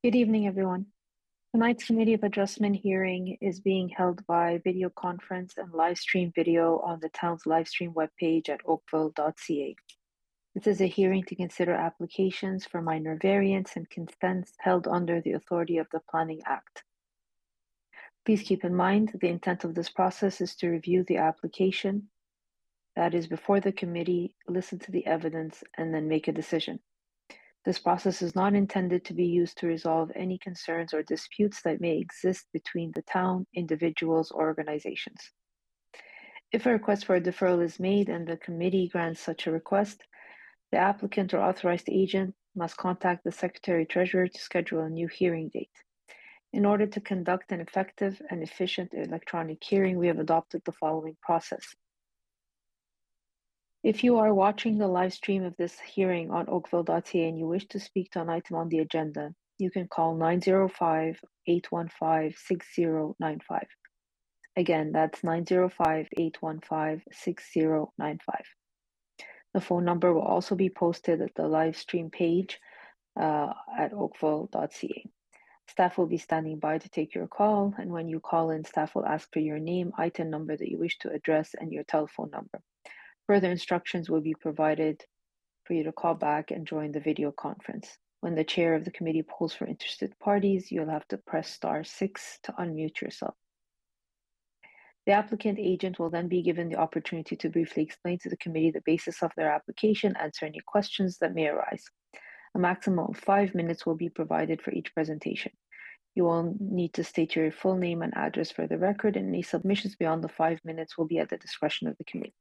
Good evening, everyone. Tonight's Committee of Adjustment hearing is being held by video conference and live stream video on the town's live stream webpage at oakville.ca. This is a hearing to consider applications for minor variance and consents held under the authority of the Planning Act. Please keep in mind the intent of this process is to review the application that is before the committee, listen to the evidence, and then make a decision. This process is not intended to be used to resolve any concerns or disputes that may exist between the town, individuals, or organizations. If a request for a deferral is made and the committee grants such a request, the applicant or authorized agent must contact the Secretary-Treasurer to schedule a new hearing date. In order to conduct an effective and efficient electronic hearing, we have adopted the following process. If you are watching the live stream of this hearing on oakville.ca and you wish to speak to an item on the agenda, you can call 905-815-6095. Again, that's 905-815-6095. The phone number will also be posted at the live stream page at oakville.ca. Staff will be standing by to take your call, and when you call in, staff will ask for your name, item number that you wish to address, and your telephone number. Further instructions will be provided for you to call back and join the video conference. When the chair of the committee polls for interested parties, you'll have to press *6 to unmute yourself. The applicant agent will then be given the opportunity to briefly explain to the committee the basis of their application, answer any questions that may arise. A maximum of 5 minutes will be provided for each presentation. You will need to state your full name and address for the record, and any submissions beyond the 5 minutes will be at the discretion of the committee.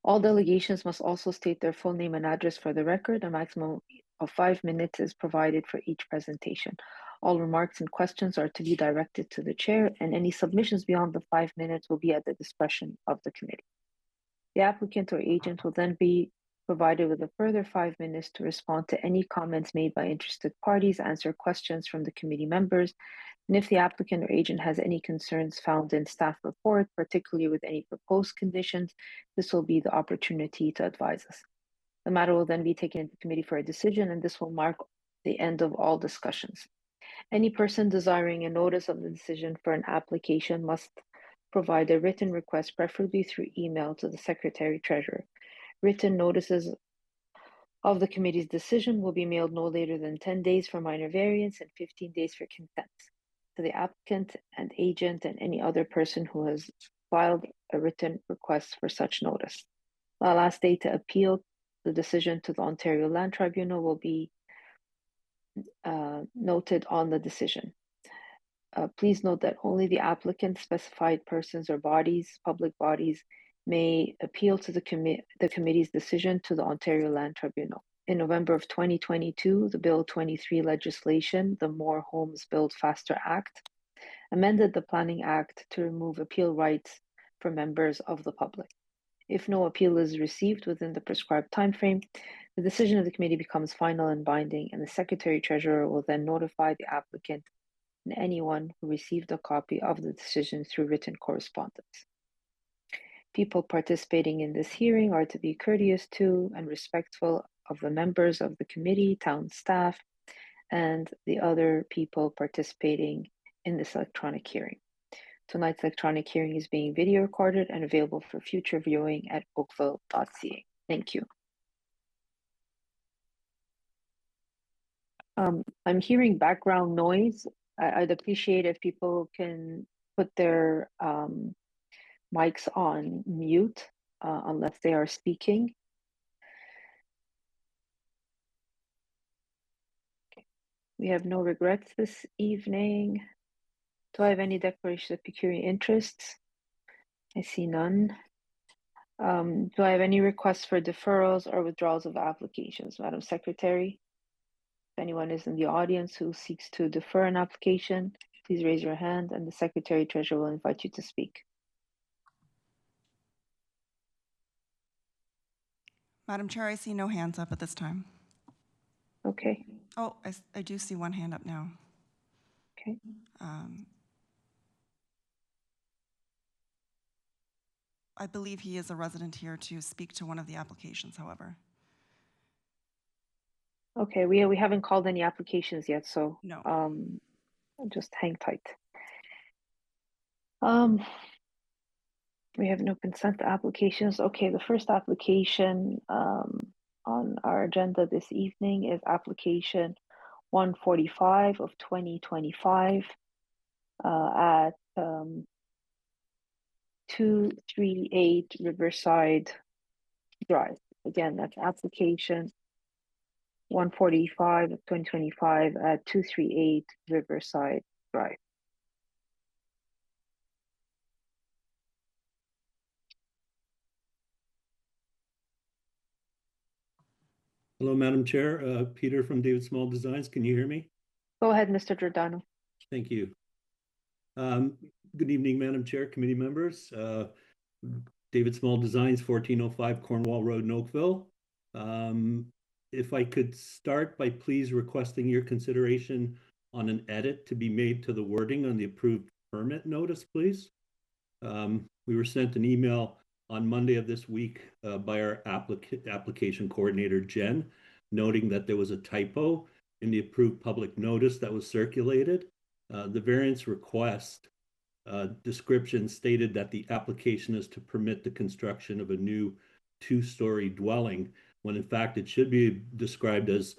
All delegations must also state their full name and address for the record. A maximum of 5 minutes is provided for each presentation. All remarks and questions are to be directed to the chair, and any submissions beyond the 5 minutes will be at the discretion of the committee. The applicant or agent will then be provided with a further 5 minutes to respond to any comments made by interested parties, answer questions from the committee members, and if the applicant or agent has any concerns found in staff report, particularly with any proposed conditions, this will be the opportunity to advise us. The matter will then be taken into committee for a decision, and this will mark the end of all discussions. Any person desiring a notice of the decision for an application must provide a written request, preferably through email, to the Secretary-Treasurer. Written notices of the committee's decision will be mailed no later than 10 days for minor variance and 15 days for consent to the applicant and agent and any other person who has filed a written request for such notice. The last day to appeal the decision to the Ontario Land Tribunal will be noted on the decision. Please note that only the applicant, specified persons or bodies, public bodies, may appeal to the committee's decision to the Ontario Land Tribunal. In November of 2022, the Bill 23 legislation, the More Homes Built Faster Act, amended the Planning Act to remove appeal rights for members of the public. If no appeal is received within the prescribed timeframe, the decision of the committee becomes final and binding, and the Secretary-Treasurer will then notify the applicant and anyone who received a copy of the decision through written correspondence. People participating in this hearing are to be courteous to and respectful of the members of the committee, town staff, and the other people participating in this electronic hearing. Tonight's electronic hearing is being video recorded and available for future viewing at oakville.ca. Thank you. I'm hearing background noise. I'd appreciate if people can put their mics on mute unless they are speaking. Okay. We have no regrets this evening. Do I have any declaration of pecuniary interests? I see none. Do I have any requests for deferrals or withdrawals of applications, Madam Secretary? If anyone is in the audience who seeks to defer an application, please raise your hand and the Secretary-Treasurer will invite you to speak. Madam Chair, I see no hands up at this time. Okay. Oh, I do see one hand up now. Okay. I believe he is a resident here to speak to one of the applications, however. Okay, we haven't called any applications yet, so No. just hang tight. We have no consent applications. Okay, the first application on our agenda this evening is application 145 of 2025 at 238 Riverside Drive. Again, that's application 145 of 2025 at 238 Riverside Drive. Hello, Madam Chair. Peter from David Small Designs. Can you hear me? Go ahead, Mr. Giordano. Thank you. Good evening, Madam Chair, committee members. David Small Designs, 1405 Cornwall Road in Oakville. If I could start by please requesting your consideration on an edit to be made to the wording on the approved permit notice, please. We were sent an email on Monday of this week by our application coordinator, Jen, noting that there was a typo in the approved public notice that was circulated. The variance request description stated that the application is to permit the construction of a new two-story dwelling, when in fact it should be described as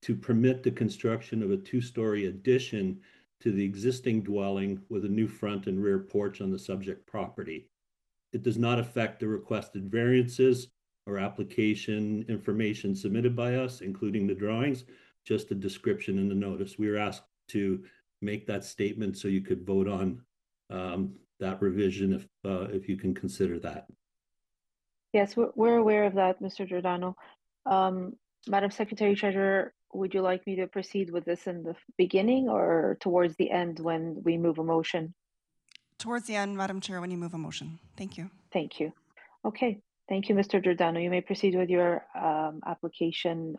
to permit the construction of a two-story addition to the existing dwelling with a new front and rear porch on the subject property. It does not affect the requested variances or application information submitted by us, including the drawings, just a description in the notice. We were asked to make that statement so you could vote on that revision if you can consider that. Yes, we're aware of that, Mr. Giordano. Madam Secretary Treasurer, would you like me to proceed with this in the beginning or towards the end when we move a motion? Towards the end, Madam Chair, when you move a motion. Thank you. Thank you. Okay, thank you, Mr. Giordano. You may proceed with your application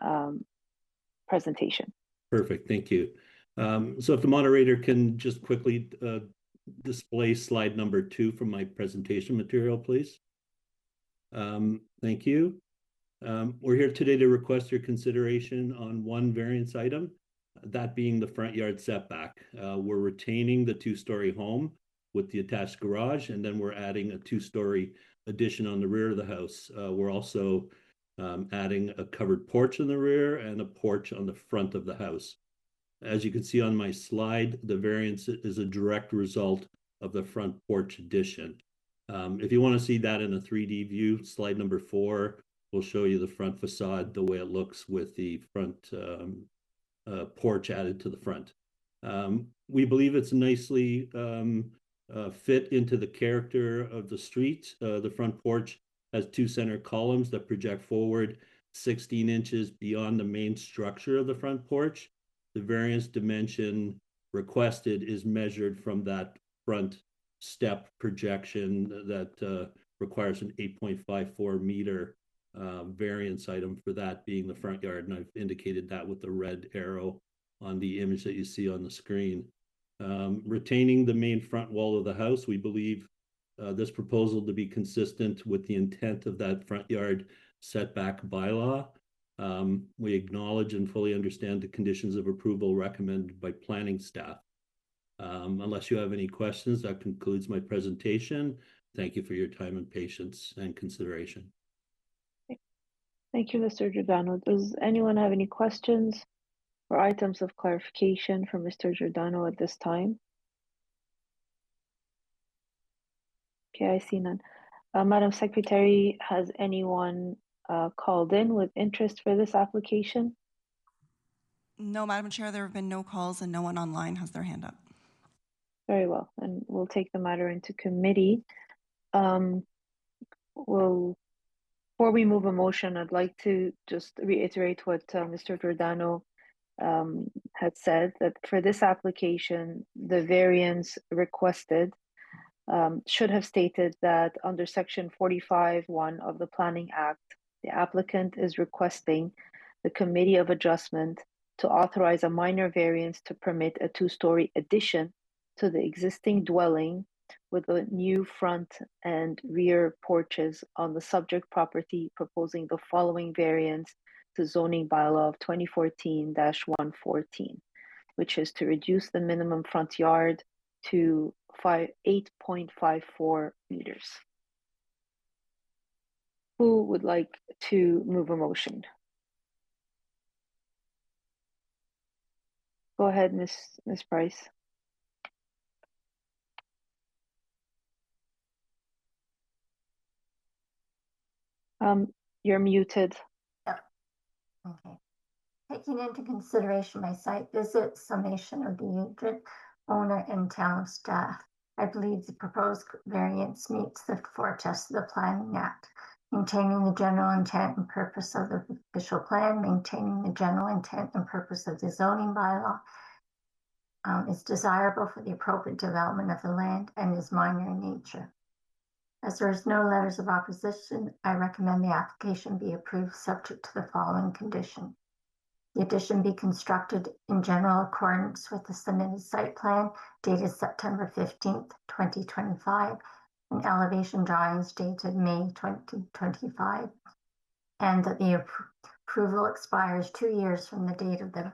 presentation. Perfect, thank you. So if the moderator can just quickly display slide number 2 from my presentation material, please. Thank you. We're here today to request your consideration on one variance item, that being the front yard setback. We're retaining the two-story home with the attached garage, and then we're adding a two-story addition on the rear of the house. We're also adding a covered porch in the rear and a porch on the front of the house. As you can see on my slide, the variance is a direct result of the front porch addition. If you want to see that in a 3D view, slide number 4 will show you the front facade, the way it looks with the front porch added to the front. We believe it's nicely fit into the character of the street. The front porch has 2 center columns that project forward 16 inches beyond the main structure of the front porch. The variance dimension requested is measured from that front step projection that requires an 8.54 meter variance item for that being the front yard, and I've indicated that with the red arrow on the image that you see on the screen. Retaining the main front wall of the house, we believe this proposal to be consistent with the intent of that front yard setback bylaw. We acknowledge and fully understand the conditions of approval recommended by planning staff. Unless you have any questions, that concludes my presentation. Thank you for your time and patience and consideration. Thank you, Mr. Giordano. Does anyone have any questions or items of clarification for Mr. Giordano at this time? Okay, I see none. Madam Secretary, has anyone called in with interest for this application? No, Madam Chair, there have been no calls and no one online has their hand up. Very well, and we'll take the matter into committee. Before we move a motion, I'd like to just reiterate what Mr. Giordano had said, that for this application, the variance requested should have stated that under section 45(1) of the Planning Act, the applicant is requesting the Committee of Adjustment to authorize a minor variance to permit a two-story addition to the existing dwelling with a new front and rear porches on the subject property, proposing the following variance the zoning bylaw of 2014-114, which is to reduce the minimum front yard to 8.54 meters. Who would like to move a motion? Go ahead, Ms. Price. You're muted. Yep. Okay. Taking into consideration my site visit, summation of the agent, owner, and town staff, I believe the proposed variance meets the four tests of the Planning Act, maintaining the general intent and purpose of the official plan, maintaining the general intent and purpose of the zoning bylaw, is desirable for the appropriate development of the land, and is minor in nature. As there is no letters of opposition, I recommend the application be approved subject to the following condition. The addition be constructed in general accordance with the submitted site plan dated September 15th, 2025, and elevation drawings dated May 2025, and that the approval expires 2 years from the date of the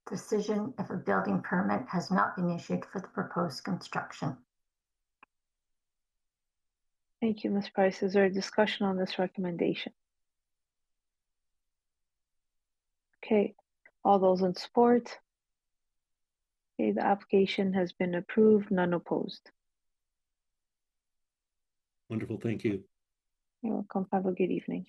decision if a building permit has not been issued for the proposed construction. Thank you, Ms. Price. Is there a discussion on this recommendation? Okay, all those in support? Okay, the application has been approved, none opposed. Wonderful, thank you. You're welcome. Have a good evening.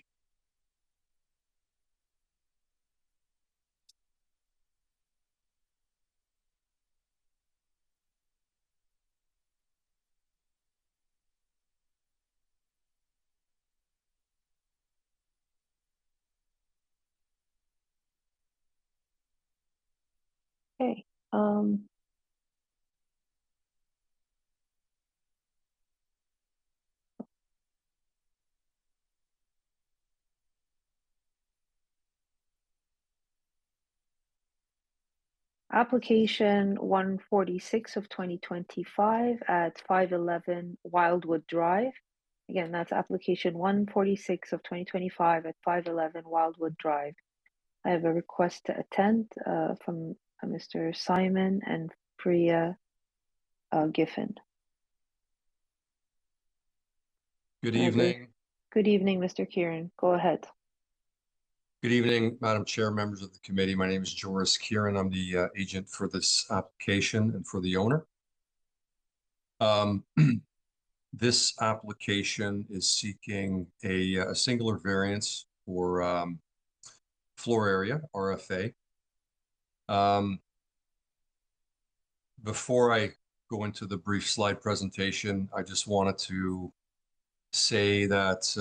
Okay. Application 146 of 2025 at 511 Wildwood Drive. Again, that's application 146 of 2025 at 511 Wildwood Drive. I have a request to attend from Mr. Simon and Priya Giffen. Good evening. Good evening, Mr. Kieran. Go ahead. Good evening, Madam Chair, members of the committee. My name is Joris Kieran. I'm the agent for this application and for the owner. This application is seeking a singular variance for floor area, RFA. Before I go into the brief slide presentation, I just wanted to say that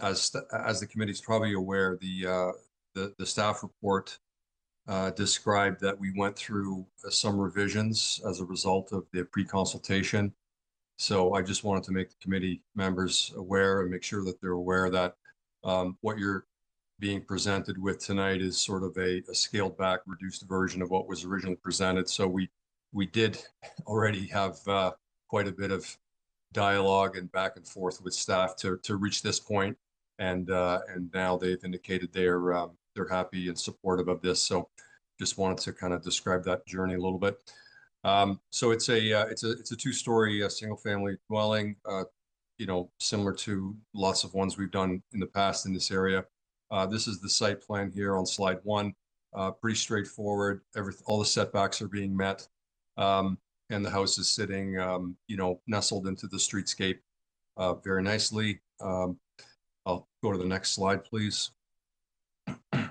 as the committee is probably aware, the staff report described that we went through some revisions as a result of the pre-consultation. So I just wanted to make the committee members aware and make sure that they're aware that what you're being presented with tonight is sort of a scaled back, reduced version of what was originally presented. So we did already have quite a bit of dialogue and back and forth with staff to reach this point, and now they've indicated they're happy and supportive of this. So just wanted to kind of describe that journey a little bit. So it's a two-story single-family dwelling, similar to lots of ones we've done in the past in this area. This is the site plan here on slide 1. Pretty straightforward. All the setbacks are being met, and the house is sitting, nestled into the streetscape very nicely. I'll go to the next slide, please.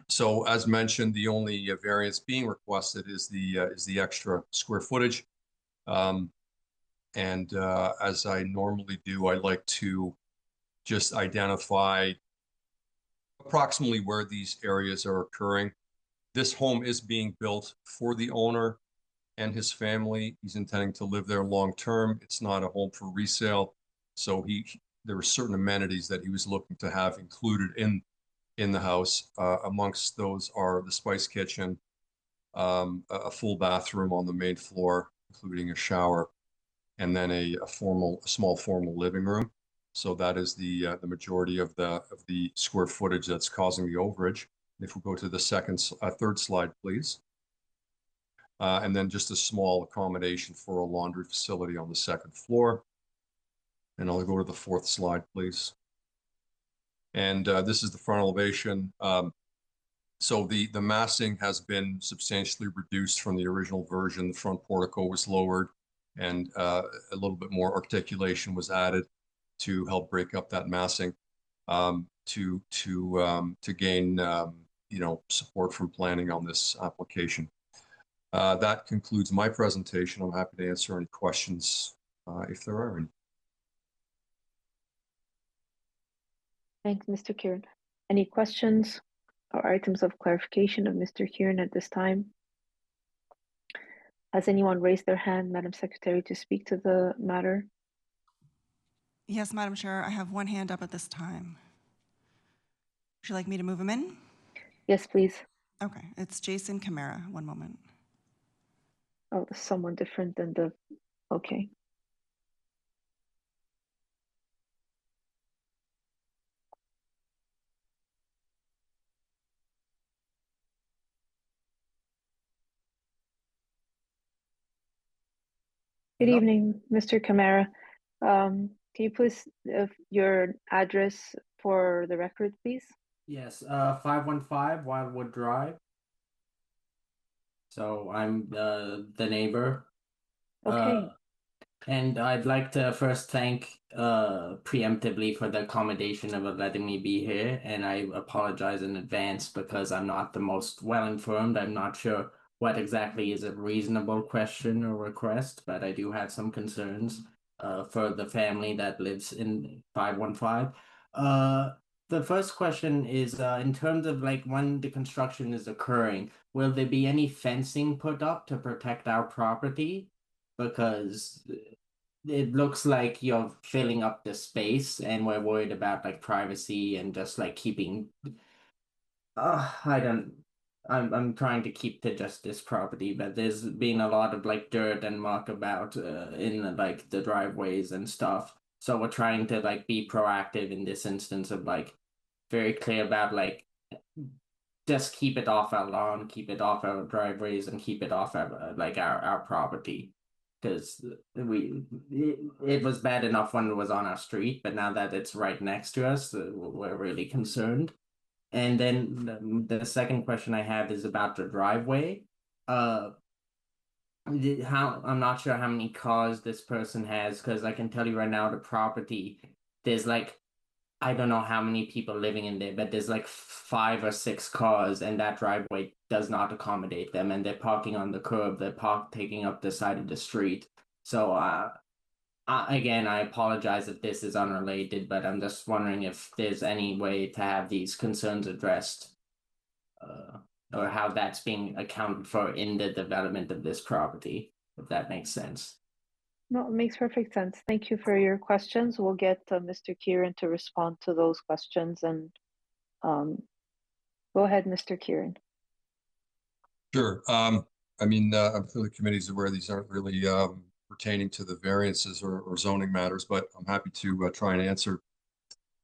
So, as mentioned, the only variance being requested is the extra square footage. And as I normally do, I like to just identify approximately where these areas are occurring. This home is being built for the owner and his family. He's intending to live there long term. It's not a home for resale. So there were certain amenities that he was looking to have included in the house. Amongst those are the spice kitchen, a full bathroom on the main floor, including a shower, and then a small formal living room. So that is the majority of the square footage that's causing the overage. If we go to the third slide, please. And then just a small accommodation for a laundry facility on the second floor. And I'll go to the fourth slide, please. And this is the front elevation. So the massing has been substantially reduced from the original version. The front portico was lowered, and a little bit more articulation was added to help break up that massing, to gain support from planning on this application. That concludes my presentation. I'm happy to answer any questions if there are any. Thanks, Mr. Kieran. Any questions or items of clarification of Mr. Kieran at this time? Has anyone raised their hand, Madam Secretary, to speak to the matter? Yes, Madam Chair, I have one hand up at this time. Would you like me to move him in? Yes, please. Okay, it's Jason Camara. One moment. Oh, someone different than the, okay. Good Hello? evening, Mr. Camara. Can you please your address for the record, please? Yes, 515 Wildwood Drive. So I'm the neighbor. Okay. And I'd like to first thank preemptively for the accommodation of letting me be here, and I apologize in advance because I'm not the most well informed. I'm not sure what exactly is a reasonable question or request, but I do have some concerns for the family that lives in 515. The first question is in terms of like when the construction is occurring, will there be any fencing put up to protect our property? Because it looks like you're filling up the space and we're worried about like privacy and just like keeping I'm trying to keep to just this property, but there's been a lot of like dirt and muck about in like the driveways and stuff. So we're trying to like be proactive in this instance of like very clear about like just keep it off our lawn, keep it off our driveways, and keep it off our like our property. Because it was bad enough when it was on our street, but now that it's right next to us, we're really concerned. And then the second question I have is about the driveway. How I'm not sure how many cars this person has, because I can tell you right now the property, there's like I don't know how many people living in there, but there's like 5 or 6 cars, and that driveway does not accommodate them, and they're parking on the curb. They're taking up the side of the street. So, again, I apologize if this is unrelated, but I'm just wondering if there's any way to have these concerns addressed, or how that's being accounted for in the development of this property, if that makes sense. No, it makes perfect sense. Thank you for your questions. We'll get Mr. Kieran to respond to those questions, and go ahead, Mr. Kieran. Sure. I mean, I'm sure the committee's aware these aren't really pertaining to the variances or zoning matters, but I'm happy to try and answer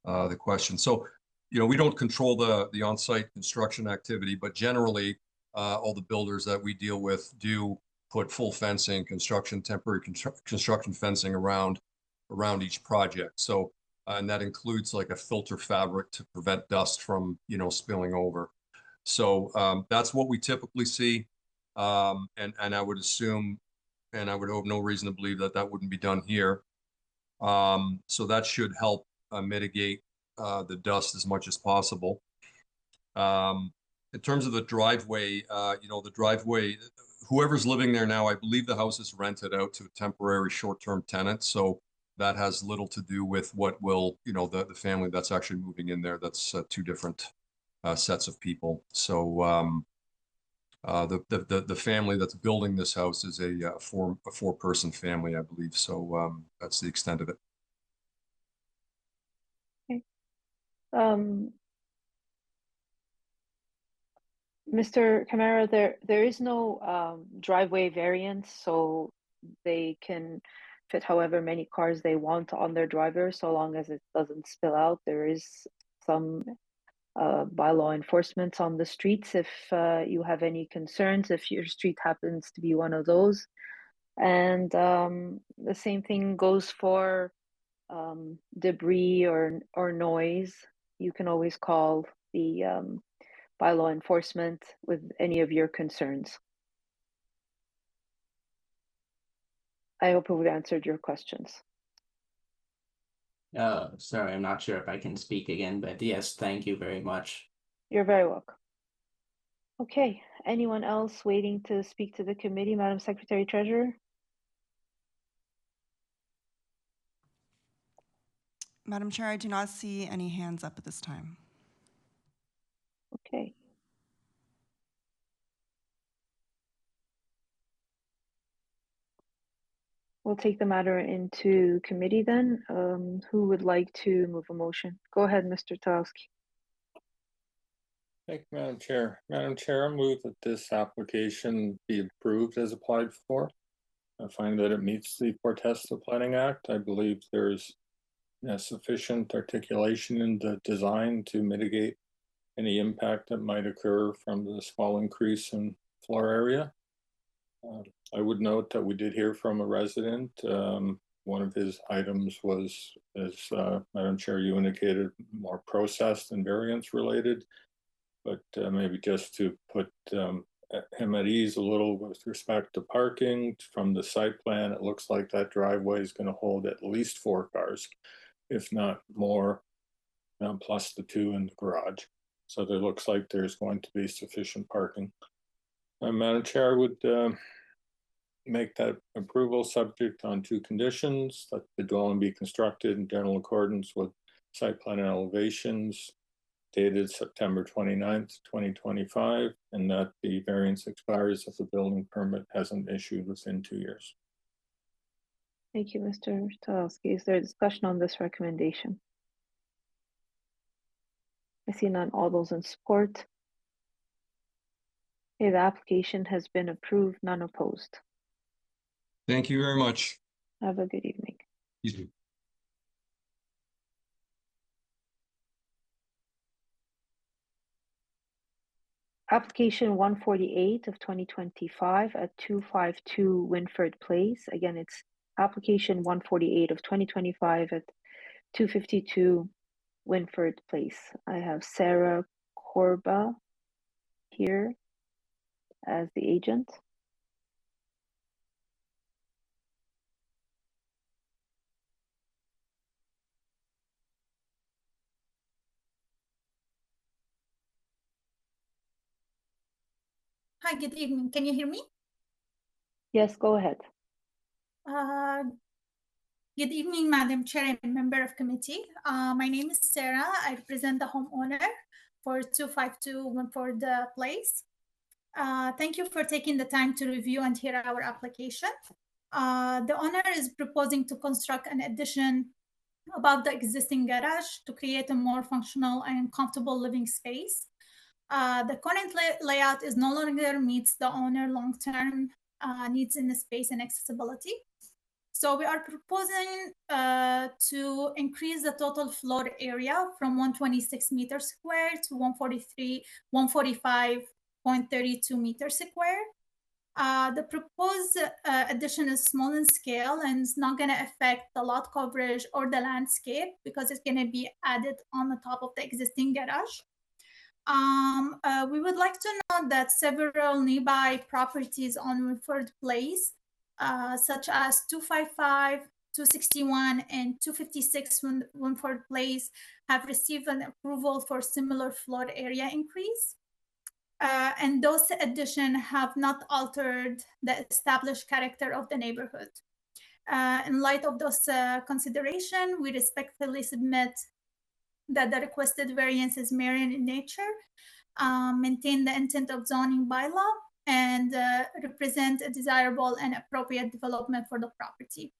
the question. So, we don't control the on-site construction activity, but generally, all the builders that we deal with do put full fencing, temporary construction fencing around each project. So, and that includes like a filter fabric to prevent dust from, spilling over. So that's what we typically see. And I would assume, and I would hope no reason to believe that wouldn't be done here. So that should help mitigate the dust as much as possible. In terms of the driveway, the driveway, whoever's living there now, I believe the house is rented out to a temporary short-term tenant. So that has little to do with what will, the family that's actually moving in there. That's 2 different sets of people. So the family that's building this house is a 4-person family, I believe. So that's the extent of it. Okay. Mr. Camara, there is no driveway variance, so they can fit however many cars they want on their driveway, so long as it doesn't spill out. There is some bylaw enforcement on the streets if you have any concerns, if your street happens to be one of those. And the same thing goes for debris or noise. You can always call the bylaw enforcement with any of your concerns. I hope we've answered your questions. Sorry, I'm not sure if I can speak again, but yes, thank you very much. You're very welcome. Okay, anyone else waiting to speak to the committee, Madam Secretary Treasurer? Madam Chair, I do not see any hands up at this time. Okay. We'll take the matter into committee then. Who would like to move a motion? Go ahead, Mr. Tarowski. Thank you, Madam Chair. Madam Chair, I move that this application be approved as applied for. I find that it meets the four tests of the Planning Act. I believe there's sufficient articulation in the design to mitigate any impact that might occur from the small increase in floor area. I would note that we did hear from a resident. One of his items was, as Madam Chair, you indicated, more processed and variance related. But maybe just to put him at ease a little with respect to parking, from the site plan, it looks like that driveway is going to hold at least 4 cars, if not more, plus the 2 in the garage. So there looks like there's going to be sufficient parking. Madam Chair, I would make that approval subject on 2 conditions: that the dwelling be constructed in general accordance with site plan and elevations dated September 29th, 2025, and that the variance expires if the building permit hasn't issued within 2 years. Thank you, Mr. Tarowski. Is there a discussion on this recommendation? I see none. All those in support? Okay, the application has been approved, none opposed. Thank you very much. Have a good evening. You too. Application 148 of 2025 at 252 Winford Place. Again, it's application 148 of 2025 at 252 Winford Place. I have Sarah Corba here as the agent. Hi, good evening. Can you hear me? Yes, go ahead. Good evening, Madam Chair and member of committee. My name is Sarah. I represent the homeowner for 252 Winford Place. Thank you for taking the time to review and hear our application. The owner is proposing to construct an addition above the existing garage to create a more functional and comfortable living space. The current layout is no longer meets the owner long-term needs in the space and accessibility. So we are proposing to increase the total floor area from 126 meters square to 145.32 meters square. The proposed addition is small in scale and it's not going to affect the lot coverage or the landscape because it's going to be added on the top of the existing garage. We would like to note that several nearby properties on Winford Place, such as 255, 261, and 256 Winford Place, have received an approval for similar floor area increase. And those additions have not altered the established character of the neighborhood. In light of those considerations, we respectfully submit that the requested variance is merit in nature, maintain the intent of zoning bylaw, and represent a desirable and appropriate development for the property.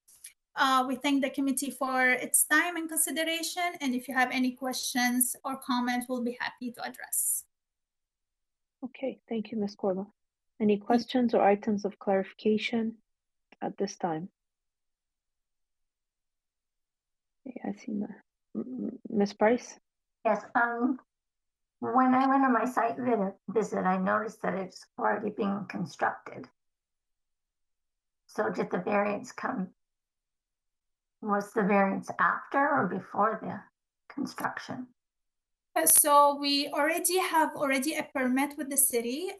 We thank the committee for its time and consideration, and if you have any questions or comments, we'll be happy to address. Okay, thank you, Ms. Corba. Any questions or items of clarification at this time? I see that. Ms. Price? Yes, when I went on my site visit, I noticed that it's already being constructed. So did the variance come, was the variance after or before the construction? So we already have a permit with the city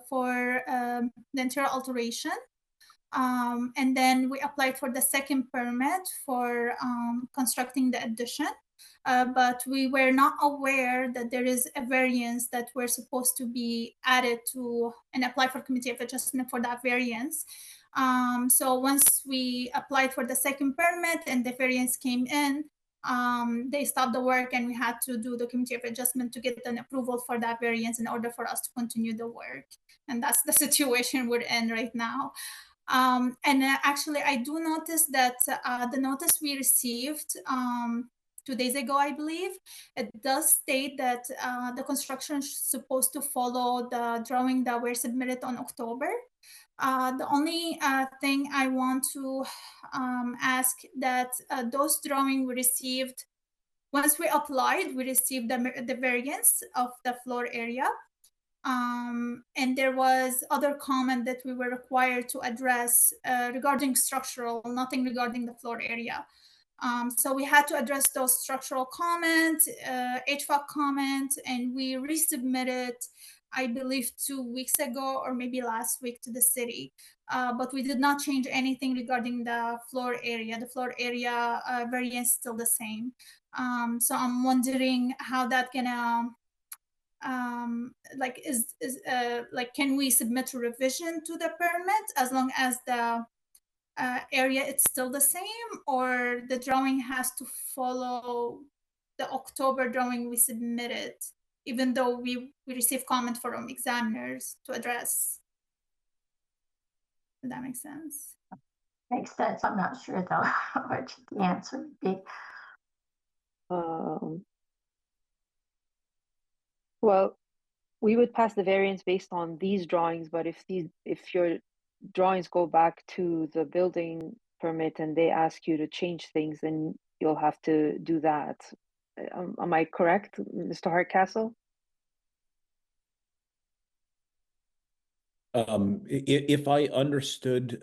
for the interior alteration. And then we applied for the second permit for constructing the addition. But we were not aware that there is a variance that we're supposed to be added to and apply for committee of adjustment for that variance. So once we applied for the second permit and the variance came in, they stopped the work and we had to do the committee of adjustment to get an approval for that variance in order for us to continue the work. And that's the situation we're in right now. Actually, I do notice that the notice we received 2 days ago, I believe, it does state that the construction is supposed to follow the drawing that were submitted on October. The only thing I want to ask that those drawings we received, once we applied, we received the variance of the floor area. And there was other comment that we were required to address regarding structural, nothing regarding the floor area. So we had to address those structural comments, HVAC comments, and we resubmitted, I believe 2 weeks ago or maybe last week to the city. But we did not change anything regarding the floor area. The floor area variance is still the same. So I'm wondering how that gonna like like can we submit a revision to the permit as long as the area it's still the same, or the drawing has to follow the October drawing we submitted, even though we received comment from examiners to address? Does that make sense? Makes sense. I'm not sure though what the answer would be. Well, we would pass the variance based on these drawings, but if your drawings go back to the building permit and they ask you to change things, then you'll have to do that. Am I correct, Mr. Hardcastle? If I understood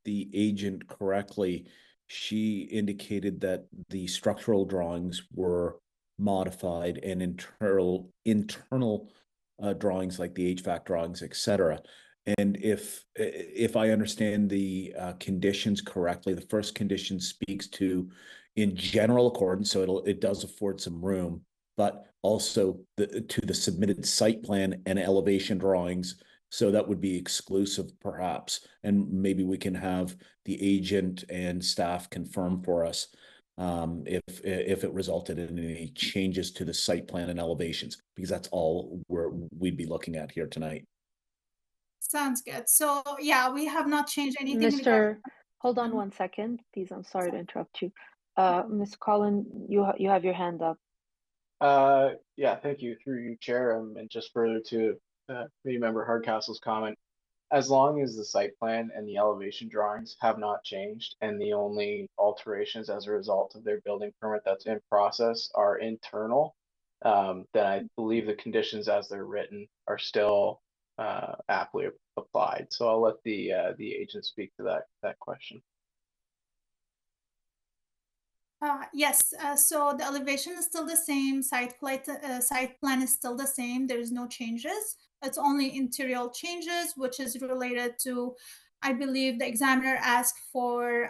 the agent correctly, she indicated that the structural drawings were modified and internal drawings like the HVAC drawings, etc. And if I understand the conditions correctly, the first condition speaks to in general accordance, so it does afford some room, but also to the submitted site plan and elevation drawings. So that would be exclusive, perhaps, and maybe we can have the agent and staff confirm for us if it resulted in any changes to the site plan and elevations, because that's all we'd be looking at here tonight. Sounds good. So yeah, we have not changed anything. Mr. Hold on 1 second, please. I'm sorry to interrupt you. Ms. Collin, you have your hand up. Yeah, thank you through you, Chair. And just further to committee member Hardcastle's comment, as long as the site plan and the elevation drawings have not changed and the only alterations as a result of their building permit that's in process are internal, then I believe the conditions as they're written are still aptly applied. So I'll let the agent speak to that question. Yes, so the elevation is still the same, site plan is still the same, there's no changes. It's only interior changes, which is related to, I believe the examiner asked for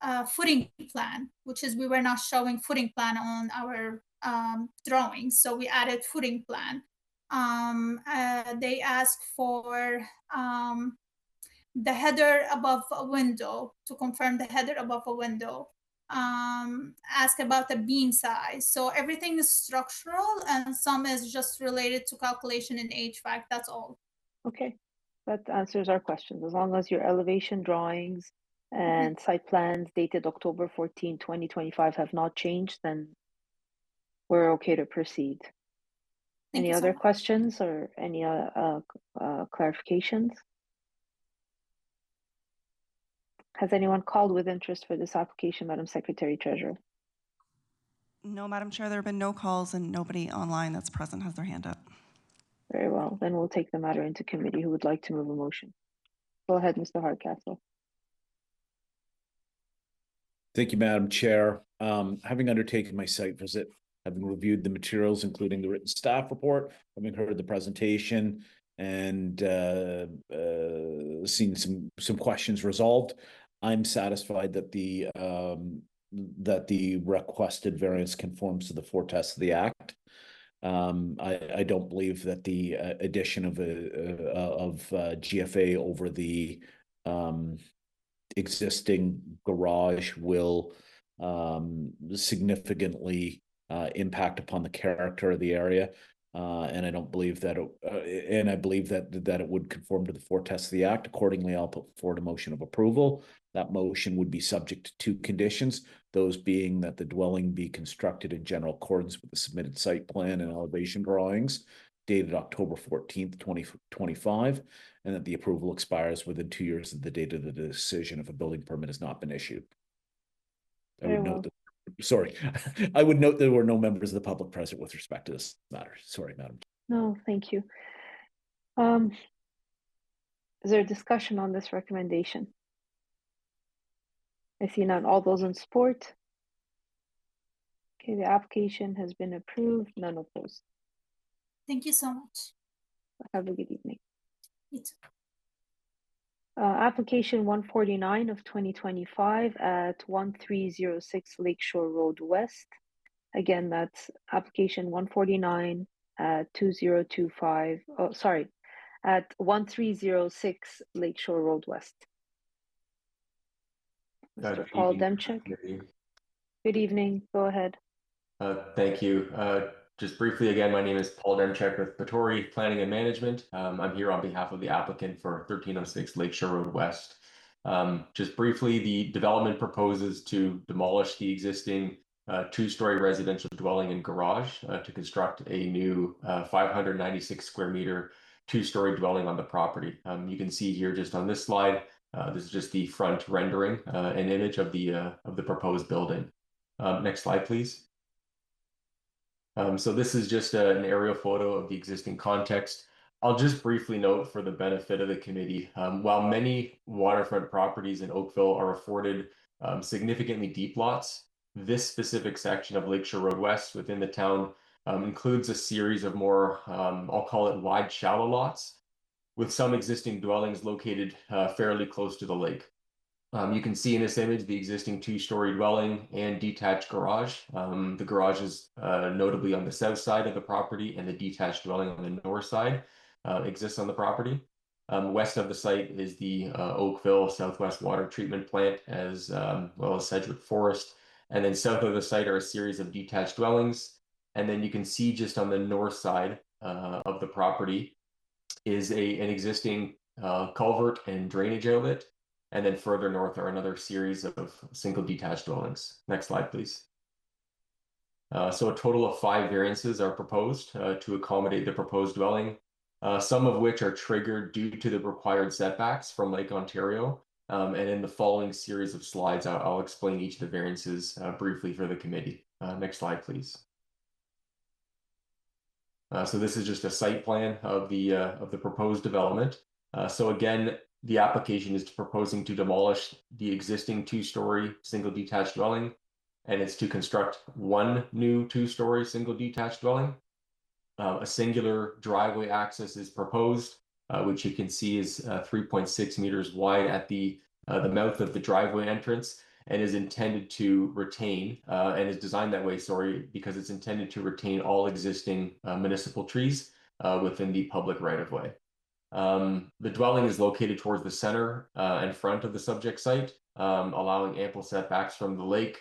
a footing plan, which is we were not showing footing plan on our drawings, so we added footing plan. They asked for the header above a window, to confirm the header above a window. Ask about the beam size. So everything is structural and some is just related to calculation in HVAC, that's all. Okay, that answers our questions. As long as your elevation drawings and site plans dated October 14, 2025 have not changed, then we're okay to proceed. Any other questions or any clarifications? Has anyone called with interest for this application, Madam Secretary Treasurer? No, Madam Chair, there have been no calls and nobody online that's present has their hand up. Very well, then we'll take the matter into committee. Who would like to move a motion? Go ahead, Mr. Hardcastle. Thank you, Madam Chair. Having undertaken my site visit, having reviewed the materials, including the written staff report, having heard the presentation, and seen some questions resolved, I'm satisfied that the requested variance conforms to the four tests of the Act. I don't believe that the addition of GFA over the existing garage will significantly impact upon the character of the area. And I don't believe that and I believe that it would conform to the four tests of the Act. Accordingly, I'll put forward a motion of approval. That motion would be subject to two conditions, those being that the dwelling be constructed in general accordance with the submitted site plan and elevation drawings dated October 14th, 2025, and that the approval expires within 2 years of the date of the decision if a building permit has not been issued. I would note that, sorry, I would note there were no members of the public present with respect to this matter. Sorry, Madam. No, thank you. Is there a discussion on this recommendation? I see none. All those in support? Okay, the application has been approved. None opposed. Thank you so much. Have a good evening. You too. Application 149 of 2025 at 1306 Lakeshore Road West. Again, that's application 149 at 2025. Oh, sorry, at 1306 Lakeshore Road West. Mr. Paul Demchuk. Good evening. Go ahead. Thank you. Just briefly, again, my name is Paul Demchuk with Patori Planning and Management. I'm here on behalf of the applicant for 1306 Lakeshore Road West. Just briefly, the development proposes to demolish the existing two-story residential dwelling and garage to construct a new 596 square meter two-story dwelling on the property. You can see here just on this slide, this is just the front rendering, an image of the proposed building. Next slide, please. So this is just an aerial photo of the existing context. I'll just briefly note for the benefit of the committee, while many waterfront properties in Oakville are afforded significantly deep lots, this specific section of Lakeshore Road West within the town includes a series of more, I'll call it wide, shallow lots, with some existing dwellings located fairly close to the lake. You can see in this image the existing two-story dwelling and detached garage. The garage is notably on the south side of the property, and the detached dwelling on the north side exists on the property. West of the site is the Oakville Southwest Water Treatment Plant, as well as Sedgwick Forest. And then south of the site are a series of detached dwellings. And then you can see just on the north side of the property is an existing culvert and drainage outlet. And then further north are another series of single detached dwellings. Next slide, please. So a total of 5 variances are proposed to accommodate the proposed dwelling, some of which are triggered due to the required setbacks from Lake Ontario. And in the following series of slides, I'll explain each of the variances briefly for the committee. Next slide, please. So this is just a site plan of the proposed development. So again, the application is proposing to demolish the existing two-story single detached dwelling, and it's to construct one new two-story single detached dwelling. A singular driveway access is proposed, which you can see is 3.6 meters wide at the mouth of the driveway entrance, and is intended to retain, and is designed that way, sorry, because it's intended to retain all existing municipal trees within the public right-of-way. The dwelling is located towards the center and front of the subject site, allowing ample setbacks from the lake,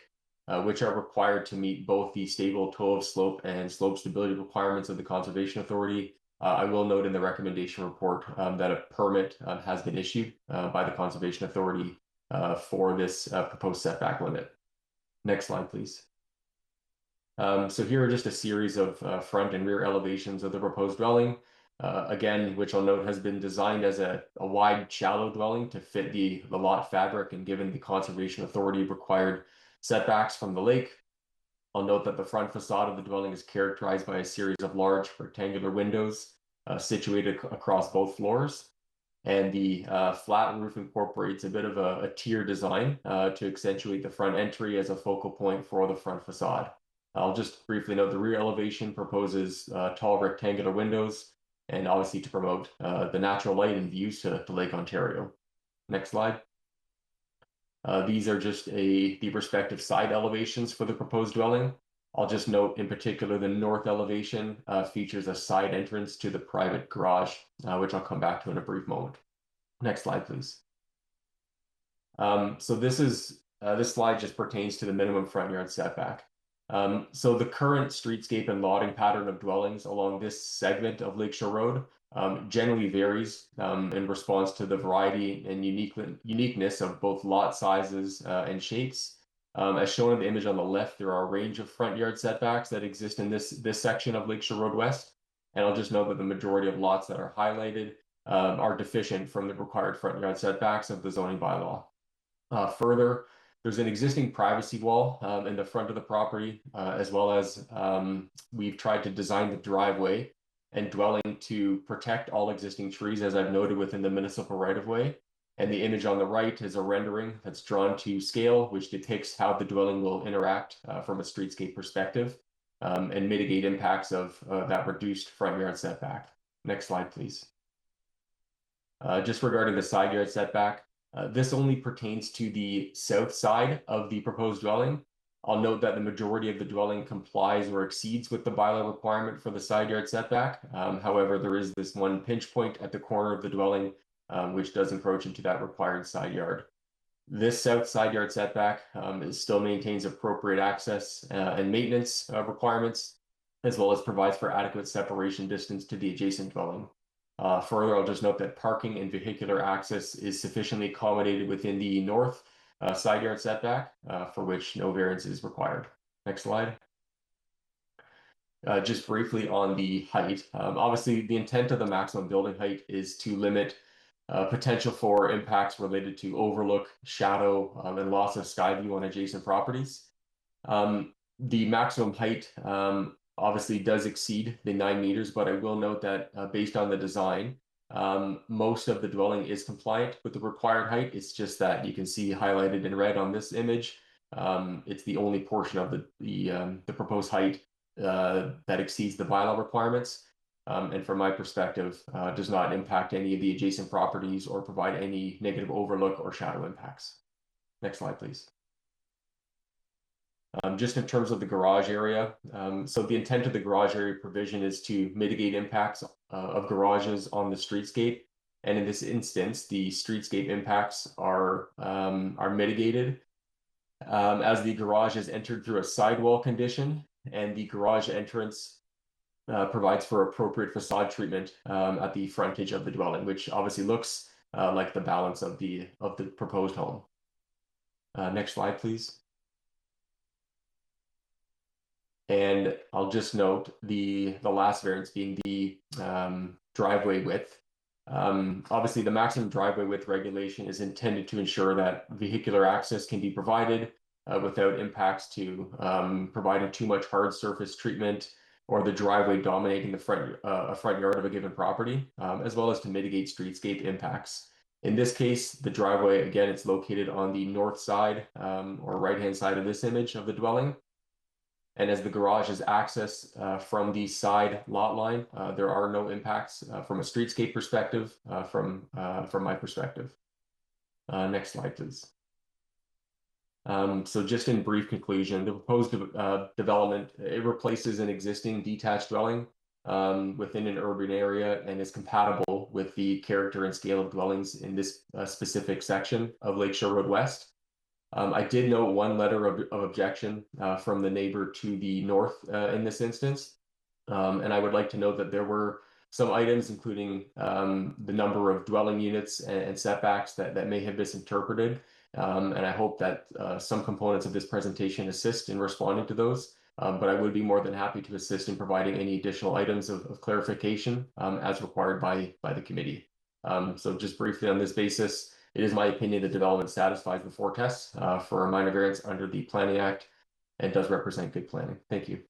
which are required to meet both the stable toe of slope and slope stability requirements of the Conservation Authority. I will note in the recommendation report that a permit has been issued by the Conservation Authority for this proposed setback limit. Next slide, please. So here are just a series of front and rear elevations of the proposed dwelling. again, which I'll note has been designed as a wide, shallow dwelling to fit the lot fabric and given the Conservation Authority required setbacks from the lake. I'll note that the front facade of the dwelling is characterized by a series of large rectangular windows situated across both floors. And the flat roof incorporates a bit of a tier design to accentuate the front entry as a focal point for the front facade. I'll just briefly note the rear elevation proposes tall rectangular windows and obviously to promote the natural light and views to Lake Ontario. Next slide. These are just the respective side elevations for the proposed dwelling. I'll just note in particular the north elevation features a side entrance to the private garage, which I'll come back to in a brief moment. Next slide, please. So this slide just pertains to the minimum front yard setback. So the current streetscape and lotting pattern of dwellings along this segment of Lakeshore Road generally varies in response to the variety and uniqueness of both lot sizes and shapes. As shown in the image on the left, there are a range of front yard setbacks that exist in this section of Lakeshore Road West. And I'll just note that the majority of lots that are highlighted are deficient from the required front yard setbacks of the zoning bylaw. Further, there's an existing privacy wall in the front of the property, as well as we've tried to design the driveway and dwelling to protect all existing trees, as I've noted within the municipal right-of-way. And the image on the right is a rendering that's drawn to scale, which depicts how the dwelling will interact from a streetscape perspective and mitigate impacts of that reduced front yard setback. Next slide, please. Just regarding the side yard setback, this only pertains to the south side of the proposed dwelling. I'll note that the majority of the dwelling complies or exceeds with the bylaw requirement for the side yard setback. However, there is this one pinch point at the corner of the dwelling, which does encroach into that required side yard. This south side yard setback still maintains appropriate access and maintenance requirements, as well as provides for adequate separation distance to the adjacent dwelling. Further, I'll just note that parking and vehicular access is sufficiently accommodated within the north side yard setback, for which no variance is required. Next slide. Just briefly on the height. Obviously, the intent of the maximum building height is to limit potential for impacts related to overlook, shadow, and loss of sky view on adjacent properties. The maximum height obviously does exceed the 9 meters, but I will note that based on the design, most of the dwelling is compliant with the required height. It's just that you can see highlighted in red on this image. It's the only portion of the proposed height that exceeds the bylaw requirements. And from my perspective, does not impact any of the adjacent properties or provide any negative overlook or shadow impacts. Next slide, please. Just in terms of the garage area, so the intent of the garage area provision is to mitigate impacts of garages on the streetscape. And in this instance, the streetscape impacts are mitigated as the garage is entered through a sidewall condition, and the garage entrance provides for appropriate facade treatment at the frontage of the dwelling, which obviously looks like the balance of the proposed home. Next slide, please. And I'll just note the last variance being the driveway width. Obviously, the maximum driveway width regulation is intended to ensure that vehicular access can be provided without impacts to providing too much hard surface treatment or the driveway dominating the front yard of a given property, as well as to mitigate streetscape impacts. In this case, the driveway, again, it's located on the north side or right-hand side of this image of the dwelling. And as the garage is accessed from the side lot line, there are no impacts from a streetscape perspective from my perspective. Next slide, please. So just in brief conclusion, the proposed development, it replaces an existing detached dwelling within an urban area and is compatible with the character and scale of dwellings in this specific section of Lakeshore Road West. I did note one letter of objection from the neighbor to the north in this instance. And I would like to note that there were some items, including the number of dwelling units and setbacks that may have misinterpreted. And I hope that some components of this presentation assist in responding to those. but I would be more than happy to assist in providing any additional items of clarification as required by the committee. So just briefly on this basis, it is my opinion that development satisfies the four tests for a minor variance under the Planning Act and does represent good planning. Thank you.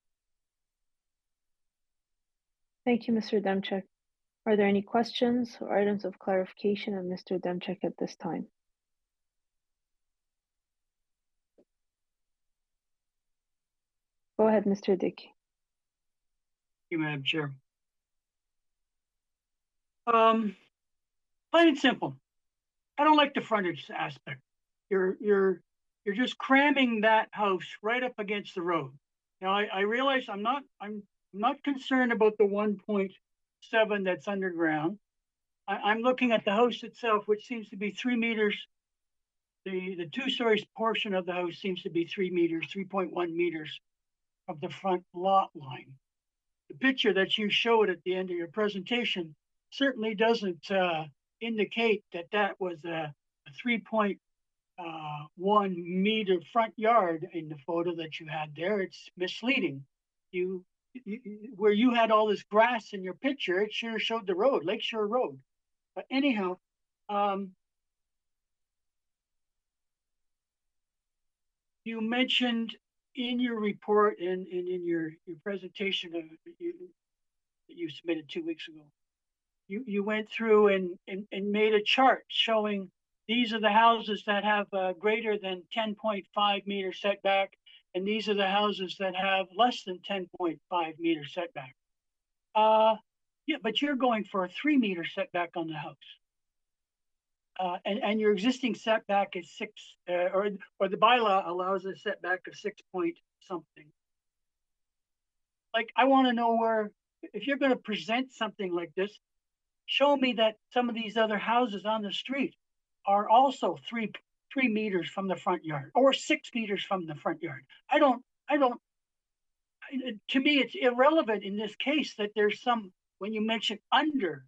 Thank you, Mr. Demchak. Are there any questions or items of clarification of Mr. Demchak at this time? Go ahead, Mr. Dickey. Thank you, Madam Chair. Plain and simple. I don't like the frontage aspect. You're just cramming that house right up against the road. Now I realize I'm not concerned about the 1.7 that's underground. I'm looking at the house itself, which seems to be 3 meters. The 2 stories portion of the house seems to be 3 meters, 3.1 meters of the front lot line. The picture that you showed at the end of your presentation certainly doesn't indicate that that was a 3.1 meter front yard in the photo that you had there. It's misleading. Where you had all this grass in your picture, it sure showed the road, Lakeshore Road. But anyhow, you mentioned in your report and in your presentation that you submitted 2 weeks ago, you went through and made a chart showing these are the houses that have greater than 10.5 meter setback, and these are the houses that have less than 10.5 meter setback. Yeah, but you're going for a 3 meter setback on the house. And your existing setback is 6, or the bylaw allows a setback of 6 point something. Like, I want to know where, if you're going to present something like this, show me that some of these other houses on the street are also 3 meters from the front yard or 6 meters from the front yard. To me, it's irrelevant in this case that there's some, when you mention under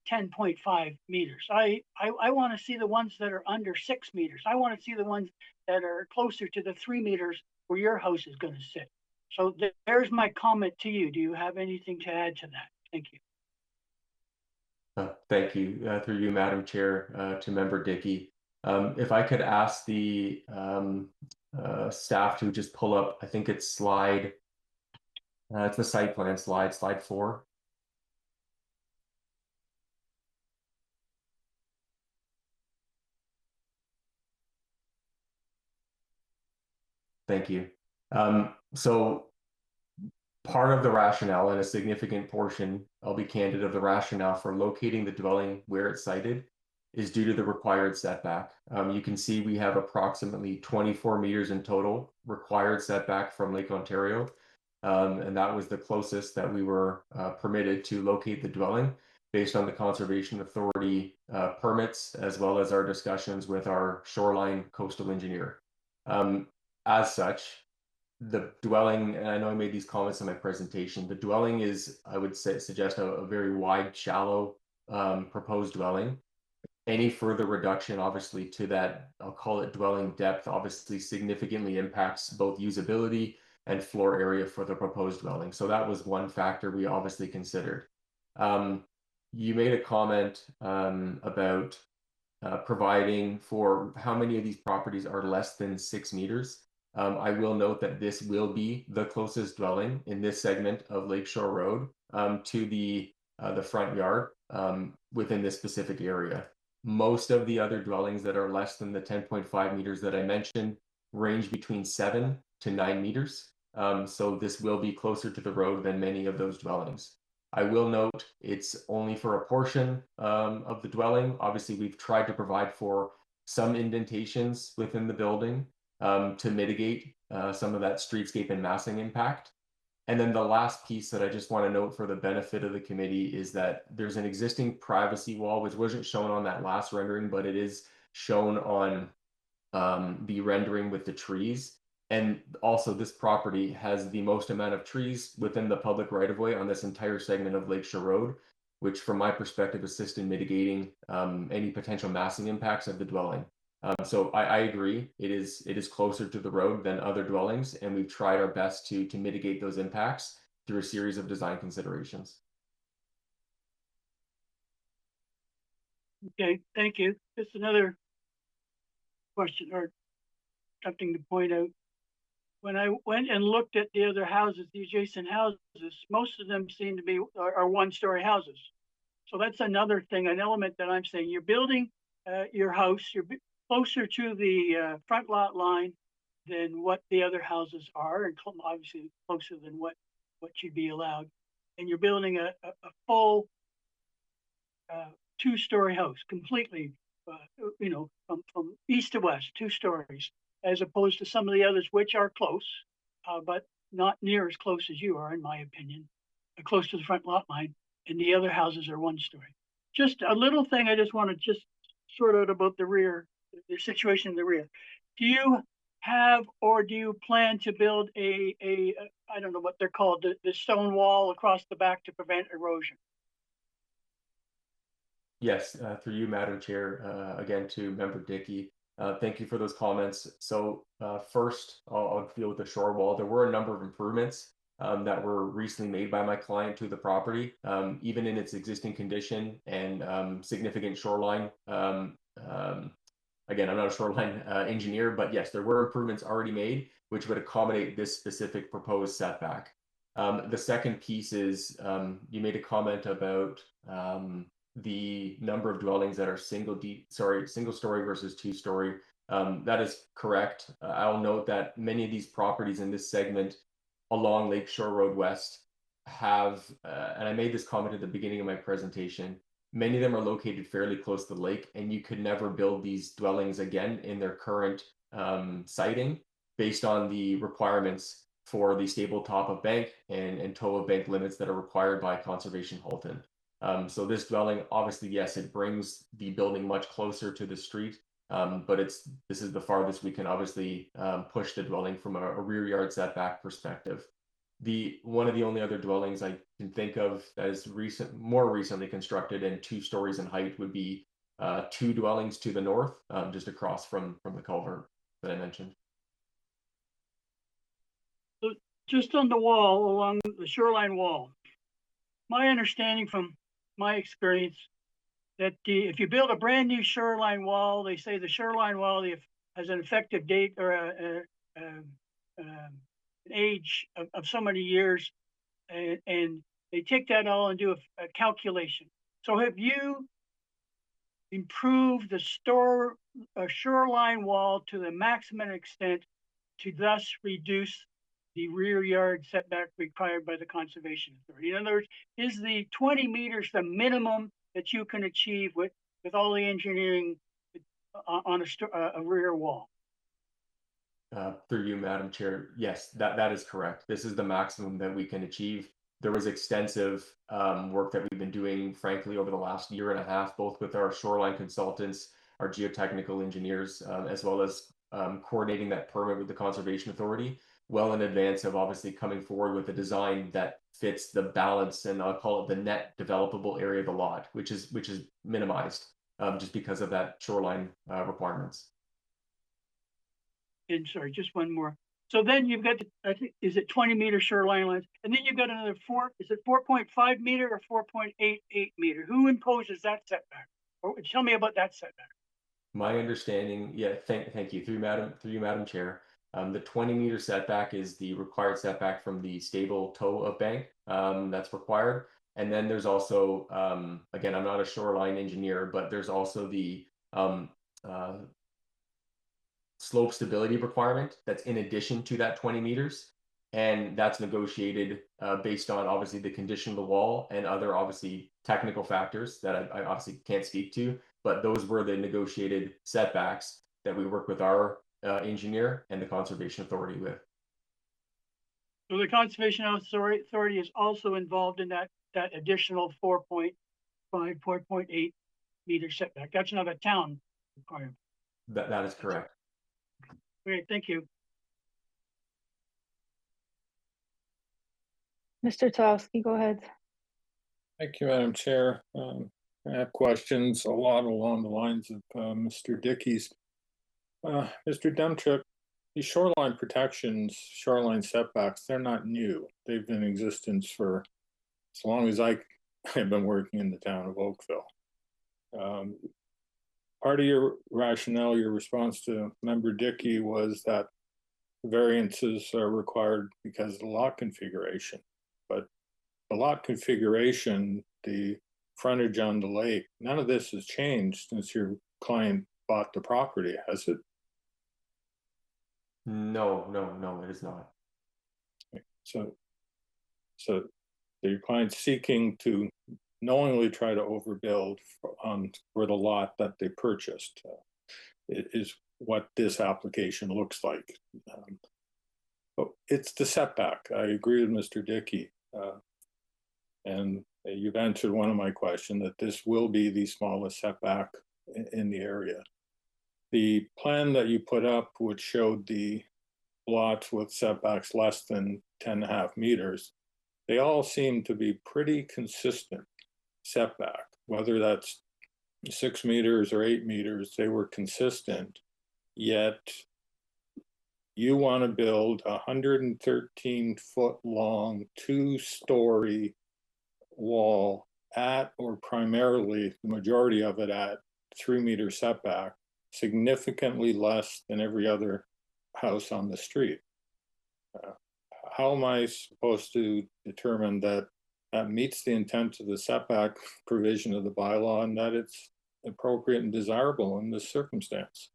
10.5 meters. I want to see the ones that are under 6 meters. I want to see the ones that are closer to the 3 meters where your house is going to sit. So there's my comment to you. Do you have anything to add to that? Thank you. Thank you. Through you, Madam Chair, to Member Dickey. If I could ask the staff to just pull up, I think it's slide, it's the site plan slide 4. Thank you. So part of the rationale and a significant portion, I'll be candid, of the rationale for locating the dwelling where it's sited is due to the required setback. You can see we have approximately 24 meters in total required setback from Lake Ontario. And that was the closest that we were permitted to locate the dwelling based on the Conservation Authority permits, as well as our discussions with our shoreline coastal engineer. As such, the dwelling, and I know I made these comments in my presentation, the dwelling is, I would suggest a very wide, shallow proposed dwelling. Any further reduction, obviously, to that, I'll call it dwelling depth, obviously significantly impacts both usability and floor area for the proposed dwelling. So that was one factor we obviously considered. You made a comment about providing for how many of these properties are less than 6 meters. I will note that this will be the closest dwelling in this segment of Lakeshore Road to the front yard within this specific area. Most of the other dwellings that are less than the 10.5 meters that I mentioned range between 7 to 9 meters. So this will be closer to the road than many of those dwellings. I will note it's only for a portion of the dwelling. Obviously, we've tried to provide for some indentations within the building to mitigate some of that streetscape and massing impact. And then the last piece that I just want to note for the benefit of the committee is that there's an existing privacy wall, which wasn't shown on that last rendering, but it is shown on the rendering with the trees. And also this property has the most amount of trees within the public right-of-way on this entire segment of Lakeshore Road, which from my perspective assists in mitigating any potential massing impacts of the dwelling. So I agree. It is closer to the road than other dwellings, and we've tried our best to mitigate those impacts through a series of design considerations. Okay, thank you. Just another question or something to point out. When I went and looked at the other houses, the adjacent houses, most of them seem to be are one-story houses. So that's another thing, an element that I'm saying. You're building your house, you're closer to the front lot line than what the other houses are, and obviously closer than what should be allowed. And you're building a full two-story house, completely, you know, from east to west, 2 stories, as opposed to some of the others, which are close, but not near as close as you are, in my opinion, close to the front lot line, and the other houses are 1 story. Just a little thing I just want to just sort out about the rear, the situation in the rear. Do you have, or do you plan to build a I don't know what they're called, the stone wall across the back to prevent erosion? Yes, through you, Madam Chair, again to Member Dickey. Thank you for those comments. So first, I'll deal with the shore wall. There were a number of improvements that were recently made by my client to the property, even in its existing condition and significant shoreline. Again, I'm not a shoreline engineer, but yes, there were improvements already made, which would accommodate this specific proposed setback. The second piece is you made a comment about the number of dwellings that are single story versus 2-story. That is correct. I'll note that many of these properties in this segment along Lakeshore Road West have, and I made this comment at the beginning of my presentation, many of them are located fairly close to the lake, and you could never build these dwellings again in their current siting based on the requirements for the stable top of bank and toe of bank limits that are required by Conservation Halton. So this dwelling, obviously, yes, it brings the building much closer to the street, but this is the farthest we can obviously push the dwelling from a rear yard setback perspective. One of the only other dwellings I can think of that is more recently constructed and 2 stories in height would be 2 dwellings to the north, just across from the culvert that I mentioned. So just on the wall, along the shoreline wall, my understanding from my experience that if you build a brand new shoreline wall, they say the shoreline wall has an effective date or an age of so many years, and they take that all and do a calculation. So have you improved the shoreline wall to the maximum extent to thus reduce the rear yard setback required by the Conservation Authority? In other words, is the 20 meters the minimum that you can achieve with all the engineering on a rear wall? Through you, Madam Chair, yes, that is correct. This is the maximum that we can achieve. There was extensive work that we've been doing, frankly, over the last 1.5 years, both with our shoreline consultants, our geotechnical engineers, as well as coordinating that permit with the Conservation Authority, well in advance of obviously coming forward with a design that fits the balance, and I'll call it the net developable area of the lot, which is minimized just because of that shoreline requirements. And sorry, just one more. So then you've got, I think, is it 20 meter shoreline lines? And then you've got another 4.5 meter or 4.88 meter? Who imposes that setback? Or tell me about that setback. My understanding, yeah, thank you. Through you, Madam Chair. The 20 meter setback is the required setback from the stable toe of bank that's required. And then there's also, again, I'm not a shoreline engineer, but there's also the slope stability requirement that's in addition to that 20 meters. And that's negotiated based on obviously the condition of the wall and other obviously technical factors that I obviously can't speak to, but those were the negotiated setbacks that we work with our engineer and the Conservation Authority with. So the Conservation Authority is also involved in that additional 4.5, 4.8 meter setback. That's not a town requirement. That is correct. Great, thank you. Mr. Towski, go ahead. Thank you, Madam Chair. I have questions a lot along the lines of Mr. Dickey's. Mr. Demchuk, these shoreline protections, shoreline setbacks, they're not new. They've been in existence for as long as I have been working in the town of Oakville. Part of your rationale, your response to Member Dickey was that variances are required because of the lot configuration. But the lot configuration, the frontage on the lake, none of this has changed since your client bought the property, has it? No, it is not. So your client's seeking to knowingly try to overbuild for the lot that they purchased. It is what this application looks like. But it's the setback. I agree with Mr. Dickey. And you've answered one of my questions, that this will be the smallest setback in the area. The plan that you put up, which showed the lots with setbacks less than 10.5 meters, they all seem to be pretty consistent setback, whether that's 6 meters or 8 meters, they were consistent. Yet you want to build a 113-foot long 2-story wall at, or primarily the majority of it at, 3-meter setback, significantly less than every other house on the street. How am I supposed to determine that that meets the intent of the setback provision of the bylaw and that it's appropriate and desirable in this circumstance?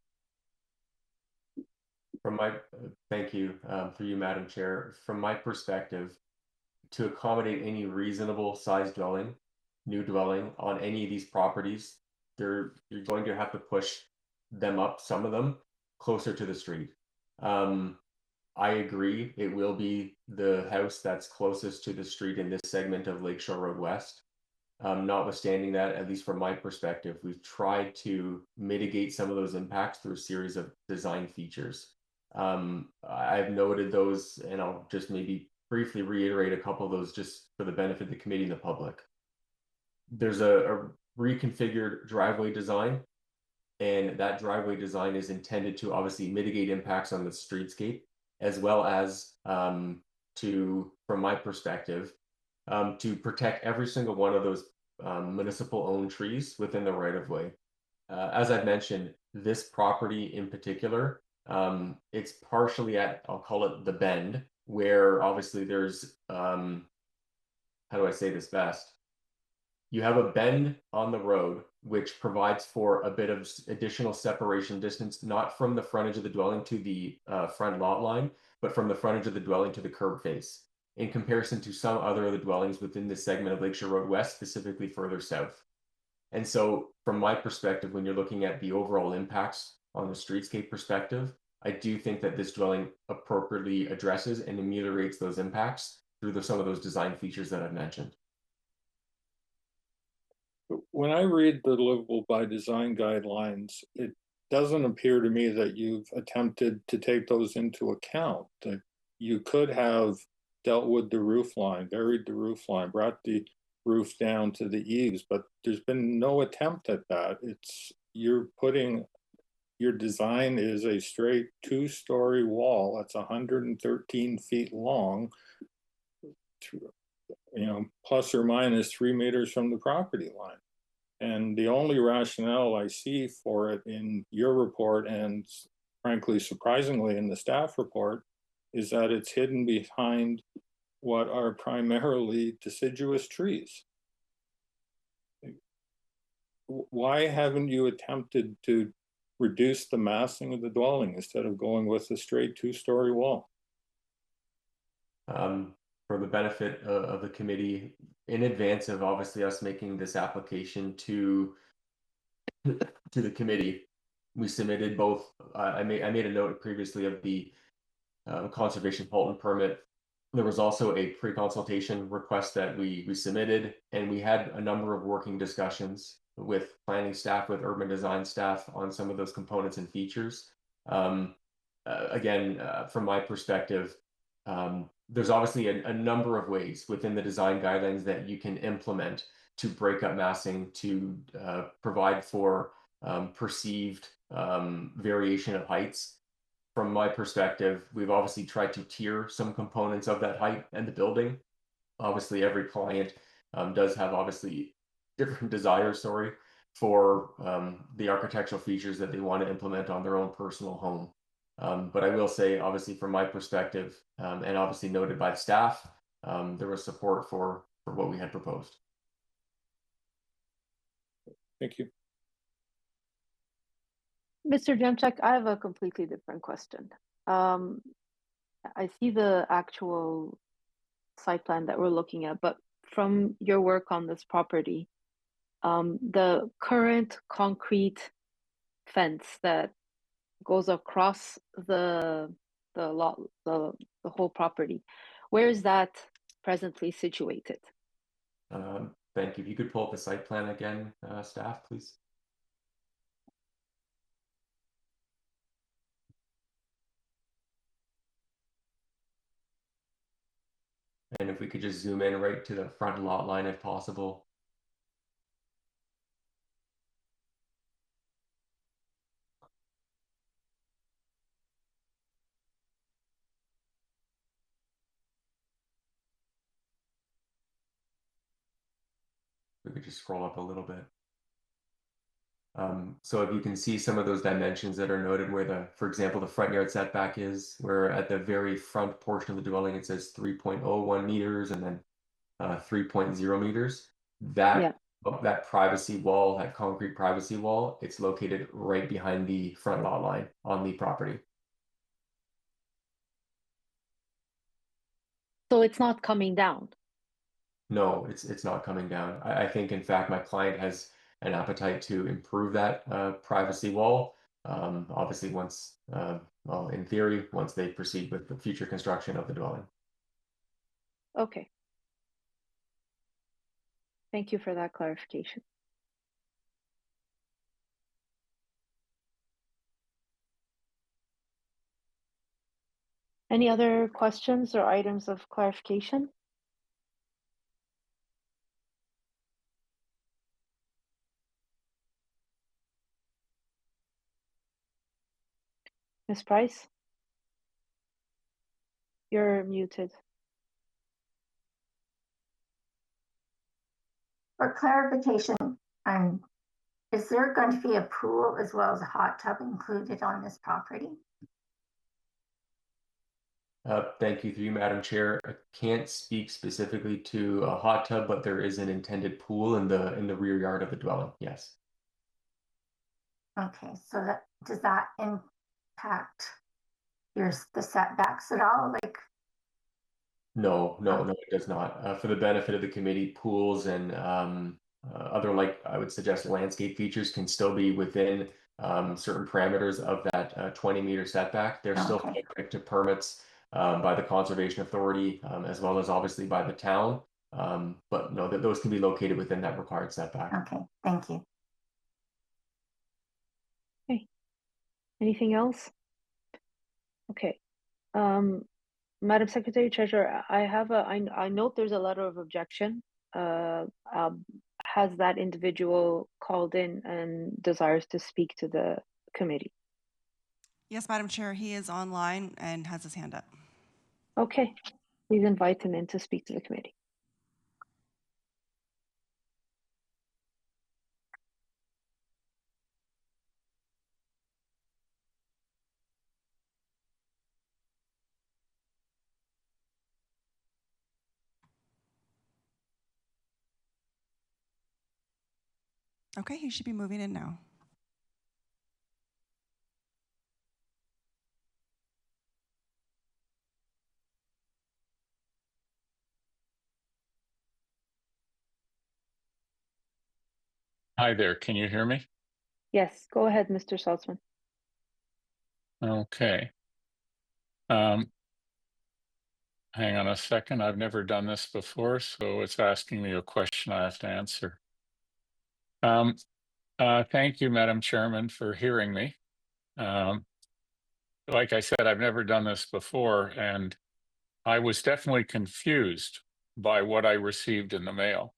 Thank you, through you, Madam Chair. From my perspective, to accommodate any reasonable size dwelling, new dwelling on any of these properties, you're going to have to push them up, some of them, closer to the street. I agree, it will be the house that's closest to the street in this segment of Lakeshore Road West. Notwithstanding that, at least from my perspective, we've tried to mitigate some of those impacts through a series of design features. I've noted those, and I'll just maybe briefly reiterate a couple of those just for the benefit of the committee and the public. There's a reconfigured driveway design, and that driveway design is intended to obviously mitigate impacts on the streetscape, as well as from my perspective, to protect every single one of those municipal owned trees within the right of way. As I've mentioned, this property in particular, it's partially at, I'll call it the bend, where obviously there's, how do I say this best? You have a bend on the road, which provides for a bit of additional separation distance, not from the frontage of the dwelling to the front lot line, but from the frontage of the dwelling to the curb face, in comparison to some other of the dwellings within this segment of Lakeshore Road West, specifically further south. And so from my perspective, when you're looking at the overall impacts on the streetscape perspective, I do think that this dwelling appropriately addresses and ameliorates those impacts through some of those design features that I've mentioned. When I read the livable by design guidelines, it doesn't appear to me that you've attempted to take those into account. That you could have dealt with the roof line, buried the roof line, brought the roof down to the eaves, but there's been no attempt at that. You're putting, your design is a straight 2-story wall that's 113 feet long, plus or minus 3 meters from the property line. And the only rationale I see for it in your report, and frankly, surprisingly in the staff report, is that it's hidden behind what are primarily deciduous trees. Why haven't you attempted to reduce the massing of the dwelling instead of going with a straight 2-story wall? For the benefit of the committee, in advance of obviously us making this application to the committee, we submitted both. I made a note previously of the conservation Halton permit. There was also a pre-consultation request that we submitted, and we had a number of working discussions with planning staff, with urban design staff on some of those components and features. Again, from my perspective, there's obviously a number of ways within the design guidelines that you can implement to break up massing, to provide for perceived variation of heights. From my perspective, we've obviously tried to tier some components of that height and the building. Obviously, every client does have obviously different desires, for the architectural features that they want to implement on their own personal home. But I will say, obviously, from my perspective, and obviously noted by the staff, there was support for what we had proposed. Thank you. Mr. Jemczak, I have a completely different question. I see the actual site plan that we're looking at, but from your work on this property, the current concrete fence that goes across the lot, the whole property, where is that presently situated? Thank you. If you could pull up the site plan again, staff, please. And if we could just zoom in right to the front lot line if possible. We could just scroll up a little bit. So if you can see some of those dimensions that are noted where for example, the front yard setback is, where at the very front portion of the dwelling, it says 3.01 meters and then 3.0 meters. That privacy wall, that concrete privacy wall, it's located right behind the front lot line on the property. So it's not coming down? No, it's not coming down. I think, in fact, my client has an appetite to improve that privacy wall. Obviously, once, well, in theory, once they proceed with the future construction of the dwelling. Okay. Thank you for that clarification. Any other questions or items of clarification? Ms. Price? You're muted. For clarification, is there going to be a pool as well as a hot tub included on this property? Thank you, through you, Madam Chair. I can't speak specifically to a hot tub, but there is an intended pool in the rear yard of the dwelling. Yes. Okay, so does that impact the setbacks at all? No, it does not. For the benefit of the committee, pools and other, I would suggest, landscape features can still be within certain parameters of that 20-meter setback. They're still subject to permits by the Conservation Authority, as well as obviously by the town. But no, those can be located within that required setback. Okay, thank you. Okay. Anything else? Okay. Madam Secretary Treasurer, I note there's a letter of objection. Has that individual called in and desires to speak to the committee? Yes, Madam Chair, he is online and has his hand up. Okay, please invite him in to speak to the committee. Okay, he should be moving in now. Hi there, can you hear me? Yes, go ahead, Mr. Saltzman. Okay. Hang on a second, I've never done this before, so it's asking me a question I have to answer. Thank you, Madam Chairman, for hearing me. Like I said, I've never done this before, and I was definitely confused by what I received in the mail.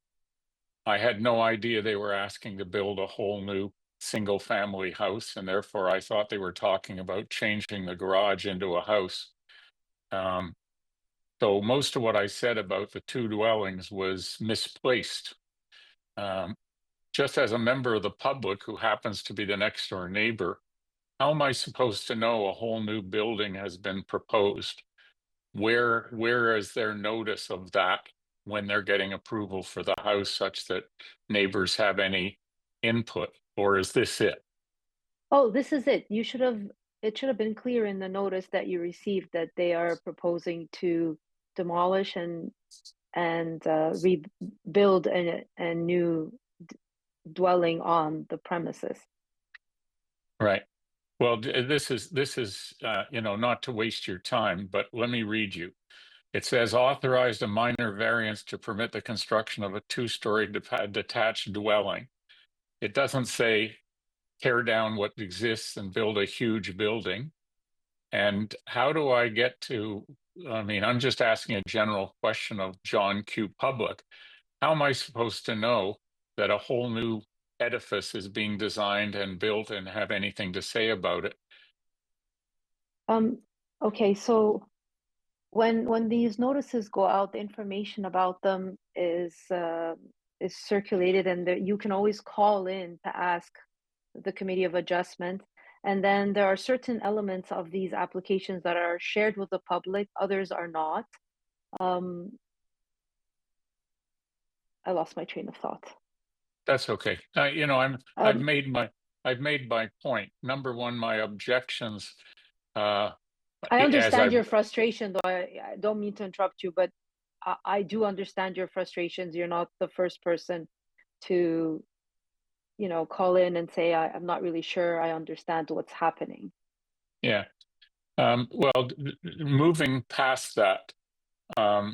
I had no idea they were asking to build a whole new single family house, and therefore I thought they were talking about changing the garage into a house. So most of what I said about the two dwellings was misplaced. Just as a member of the public who happens to be the next door neighbor, how am I supposed to know a whole new building has been proposed? Where is their notice of that when they're getting approval for the house such that neighbors have any input, or is this it? Oh, this is it. It should have been clear in the notice that you received that they are proposing to demolish and rebuild a new dwelling on the premises. Right. Well, this is not to waste your time, but let me read you. It says authorized a minor variance to permit the construction of a two-story detached dwelling. It doesn't say tear down what exists and build a huge building. And how do I get to, I mean, I'm just asking a general question of John Q. Public. How am I supposed to know that a whole new edifice is being designed and built and have anything to say about it? Okay, so when these notices go out, the information about them is circulated, and you can always call in to ask the Committee of Adjustment. And then there are certain elements of these applications that are shared with the public, others are not. I lost my train of thought. That's okay. I've made my point. Number one, my objections. I understand your frustration, though. I don't mean to interrupt you, but I do understand your frustrations. You're not the first person to, call in and say, I'm not really sure I understand what's happening. Yeah. Well, moving past that, I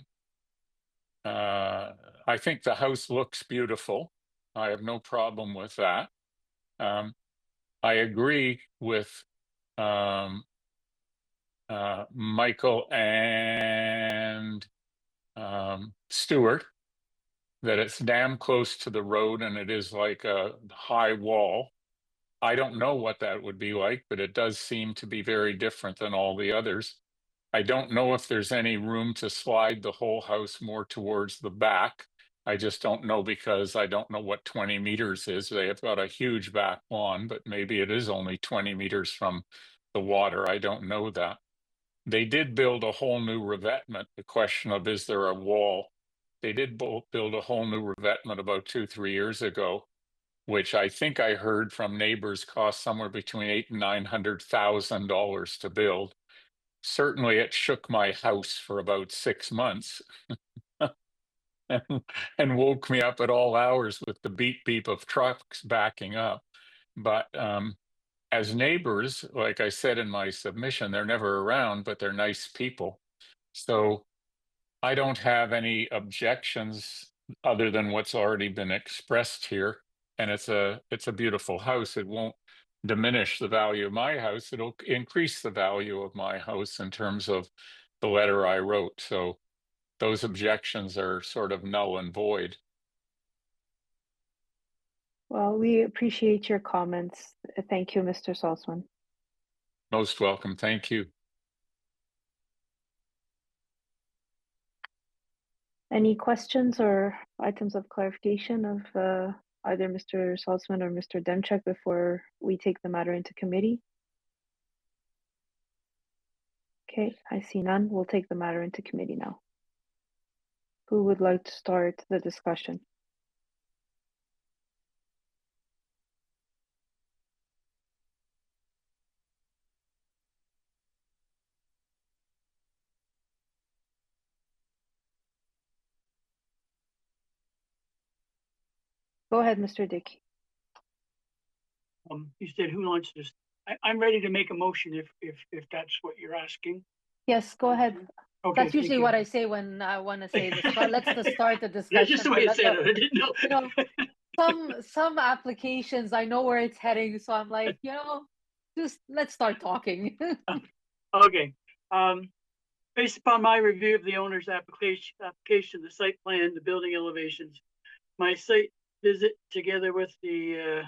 think the house looks beautiful. I have no problem with that. I agree with Michael and Stuart that it's damn close to the road and it is like a high wall. I don't know what that would be like, but it does seem to be very different than all the others. I don't know if there's any room to slide the whole house more towards the back. I just don't know because I don't know what 20 meters is. They have got a huge back lawn, but maybe it is only 20 meters from the water. I don't know that. They did build a whole new revetment. The question of is there a wall? They did build a whole new revetment about 2-3 years ago, which I think I heard from neighbors cost somewhere between $800,000 and $900,000 to build. Certainly, it shook my house for about 6 months and woke me up at all hours with the beep beep of trucks backing up. But as neighbors, like I said in my submission, they're never around, but they're nice people. So I don't have any objections other than what's already been expressed here. And it's a beautiful house. It won't diminish the value of my house. It'll increase the value of my house in terms of the letter I wrote. So those objections are sort of null and void. Well, we appreciate your comments. Thank you, Mr. Salzman. Most welcome. Thank you. Any questions or items of clarification of either Mr. Salzman or Mr. Demchuk before we take the matter into committee? Okay, I see none. We'll take the matter into committee now. Who would like to start the discussion? Go ahead, Mr. Dickey. You said who wants this? I'm ready to make a motion if that's what you're asking. Yes, go ahead. Okay, that's usually what I say when I want to say this. But let's start the discussion. Yeah, just the way you said it. I didn't know. Some applications I know where it's heading, so I'm like, just let's start talking. Okay. Based upon my review of the owner's application, the site plan, the building elevations, my site visit together with the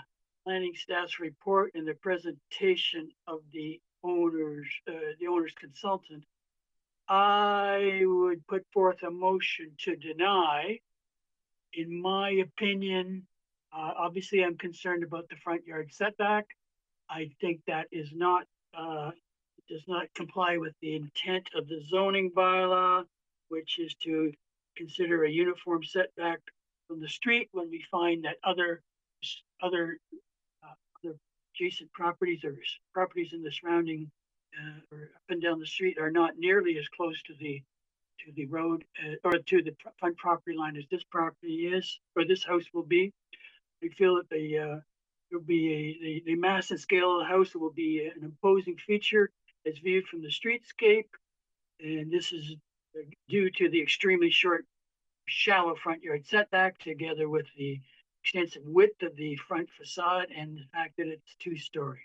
planning staff's report and the presentation of the owner's consultant, I would put forth a motion to deny. In my opinion, obviously I'm concerned about the front yard setback. I think that is not, does not comply with the intent of the zoning bylaw, which is to consider a uniform setback from the street when we find that other adjacent properties or properties in the surrounding or up and down the street are not nearly as close to the road or to the front property line as this property is, or this house will be. I feel that there'll be the mass and scale of the house will be an imposing feature as viewed from the streetscape, and this is due to the extremely short, shallow front yard setback, together with the extensive width of the front facade and the fact that it's 2-story.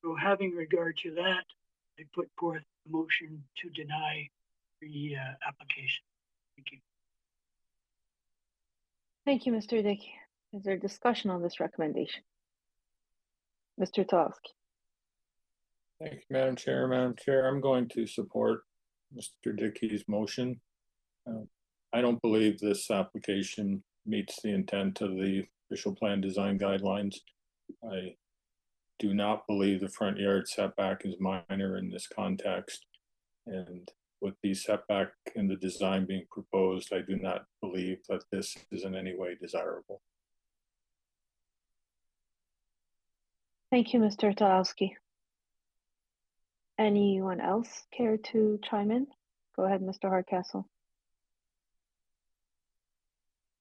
So having regard to that, I put forth a motion to deny the application. Thank you. Thank you, Mr. Dickey. Is there discussion on this recommendation? Mr. Tolsky. Thank you, Madam Chair. Madam Chair, I'm going to support Mr. Dickey's motion. I don't believe this application meets the intent of the official plan design guidelines. I do not believe the front yard setback is minor in this context. And with the setback in the design being proposed, I do not believe that this is in any way desirable. Thank you, Mr. Tolsky. Anyone else care to chime in? Go ahead, Mr. Hardcastle.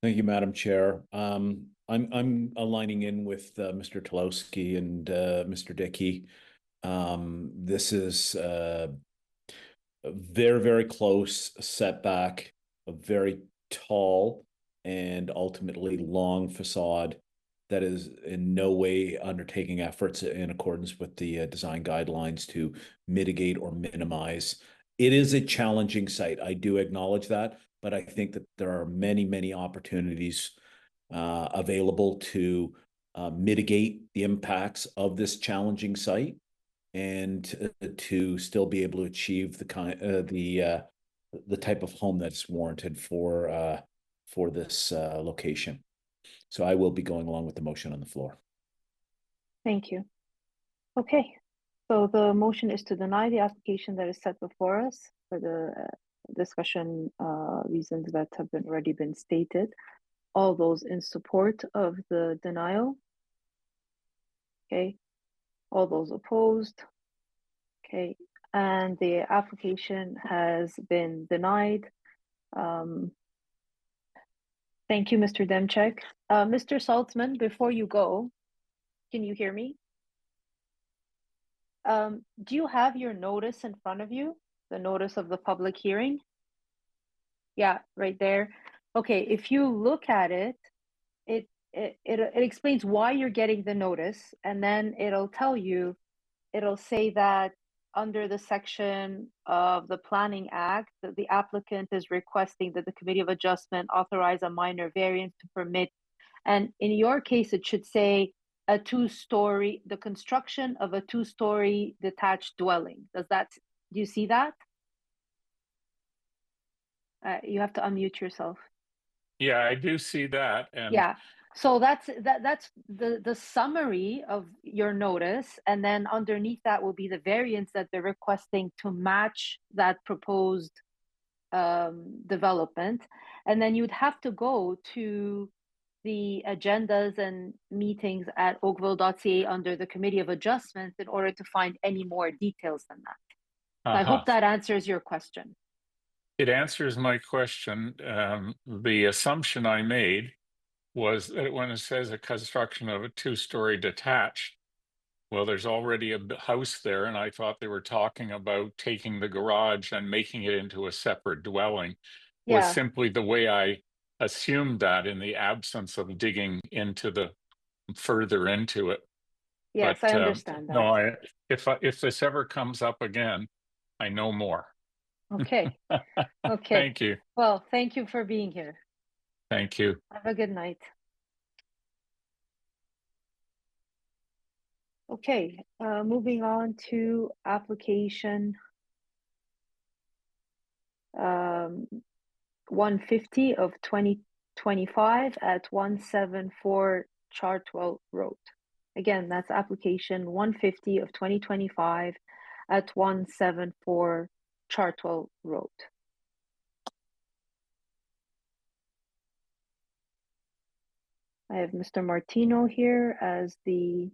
Thank you, Madam Chair. I'm aligning in with Mr. Tolowski and Mr. Dickey. This is a very, very close setback, a very tall and ultimately long facade that is in no way undertaking efforts in accordance with the design guidelines to mitigate or minimize. It is a challenging site. I do acknowledge that, but I think that there are many, many opportunities available to mitigate the impacts of this challenging site and to still be able to achieve the type of home that's warranted for this location. So I will be going along with the motion on the floor. Thank you. Okay, so the motion is to deny the application that is set before us for the discussion reasons that have already been stated. All those in support of the denial? Okay. All those opposed? Okay, and the application has been denied. Thank you, Mr. Demchek. Mr. Saltzman, before you go, can you hear me? Do you have your notice in front of you? The notice of the public hearing? Yeah, right there. Okay, if you look at it, it explains why you're getting the notice, and then it'll tell you, it'll say that under the section of the Planning Act, that the applicant is requesting that the Committee of Adjustment authorize a minor variance to permit, and in your case, it should say a 2-story, the construction of a 2-story detached dwelling. Do you see that? You have to unmute yourself. Yeah, I do see that. And yeah, so that's the summary of your notice, and then underneath that will be the variance that they're requesting to match that proposed development. And then you'd have to go to the agendas and meetings at oakville.ca under the Committee of Adjustment in order to find any more details than that. I hope that answers your question. It answers my question. The assumption I made was that when it says a construction of a 2-story detached, well, there's already a house there, and I thought they were talking about taking the garage and making it into a separate dwelling. Was simply the way I assumed that in the absence of digging into further into it. Yes, but, I understand that. No, if this ever comes up again, I know more. Okay. Okay. Thank you. Well, thank you for being here. Thank you. Have a good night. Okay, moving on to application 150 of 2025 at 174 Chartwell Road. Again, that's application 150 of 2025 at 174 Chartwell Road. I have Mr. Martino here as the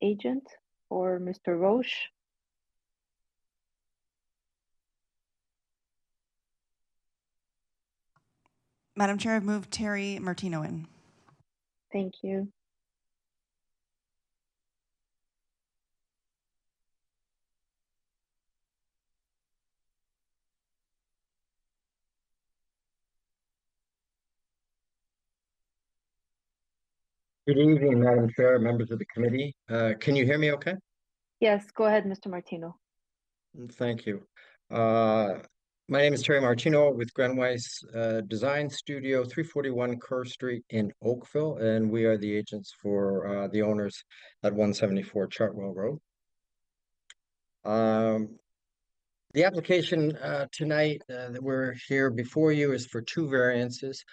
agent, or Mr. Roche. Madam Chair, I've moved Terry Martino in. Thank you. Good evening, Madam Chair, members of the committee. Can you hear me okay? Yes, go ahead, Mr. Martino. Thank you. My name is Terry Martino with Grenweiss Design Studio, 341 Kerr Street in Oakville, and we are the agents for the owners at 174 Chartwell Road. The application tonight that we're here before you is for two variances.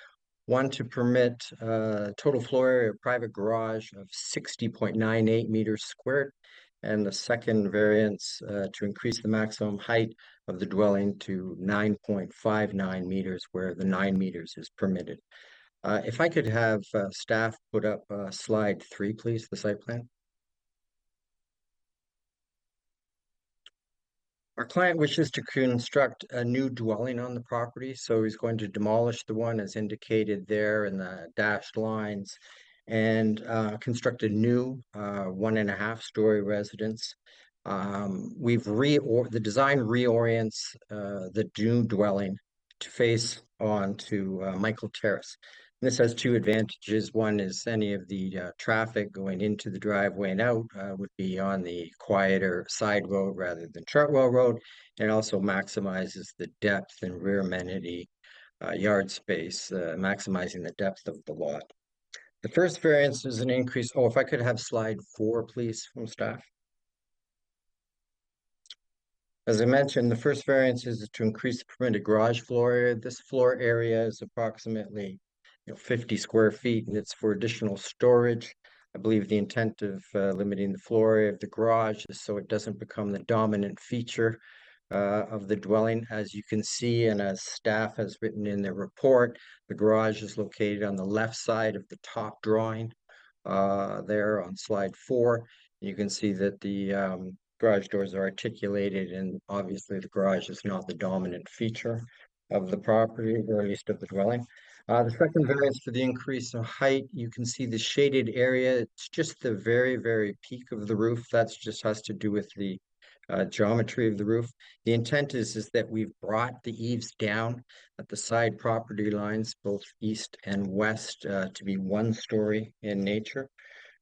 One to permit total floor area of private garage of 60.98 meters squared, and the second variance to increase the maximum height of the dwelling to 9.59 meters where the 9 meters is permitted. If I could have staff put up slide 3, please, the site plan. Our client wishes to construct a new dwelling on the property, so he's going to demolish the one as indicated there in the dashed lines and construct a new 1.5-story residence. The design reorients the new dwelling to face onto Michael Terrace. This has two advantages. One is any of the traffic going into the driveway and out would be on the quieter side road rather than Chartwell Road, and also maximizes the depth and rear amenity yard space, maximizing the depth of the lot. The first variance is an increase. Oh, if I could have slide 4, please, from staff. As I mentioned, the first variance is to increase the permitted garage floor area. This floor area is approximately 50 square feet, and it's for additional storage. I believe the intent of limiting the floor area of the garage is so it doesn't become the dominant feature of the dwelling. As you can see, and as staff has written in their report, the garage is located on the left side of the top drawing there on slide 4. You can see that the garage doors are articulated, and obviously the garage is not the dominant feature of the property, or at least of the dwelling. The second variance for the increase of height, you can see the shaded area. It's just the very, very peak of the roof. That's just has to do with the geometry of the roof. The intent is that we've brought the eaves down at the side property lines, both east and west, to be 1 story in nature.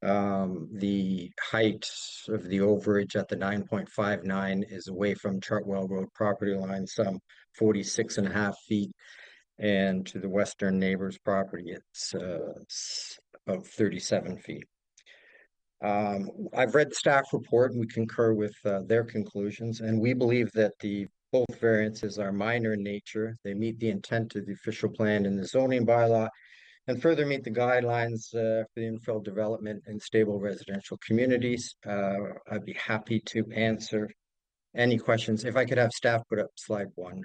The height of the overage at the 9.59 is away from Chartwell Road property line, some 46.5 feet. And to the western neighbor's property, it's about 37 feet. I've read the staff report and we concur with their conclusions, and we believe that both variances are minor in nature. They meet the intent of the official plan in the zoning bylaw and further meet the guidelines for the infill development and stable residential communities. I'd be happy to answer any questions. If I could have staff put up slide 1.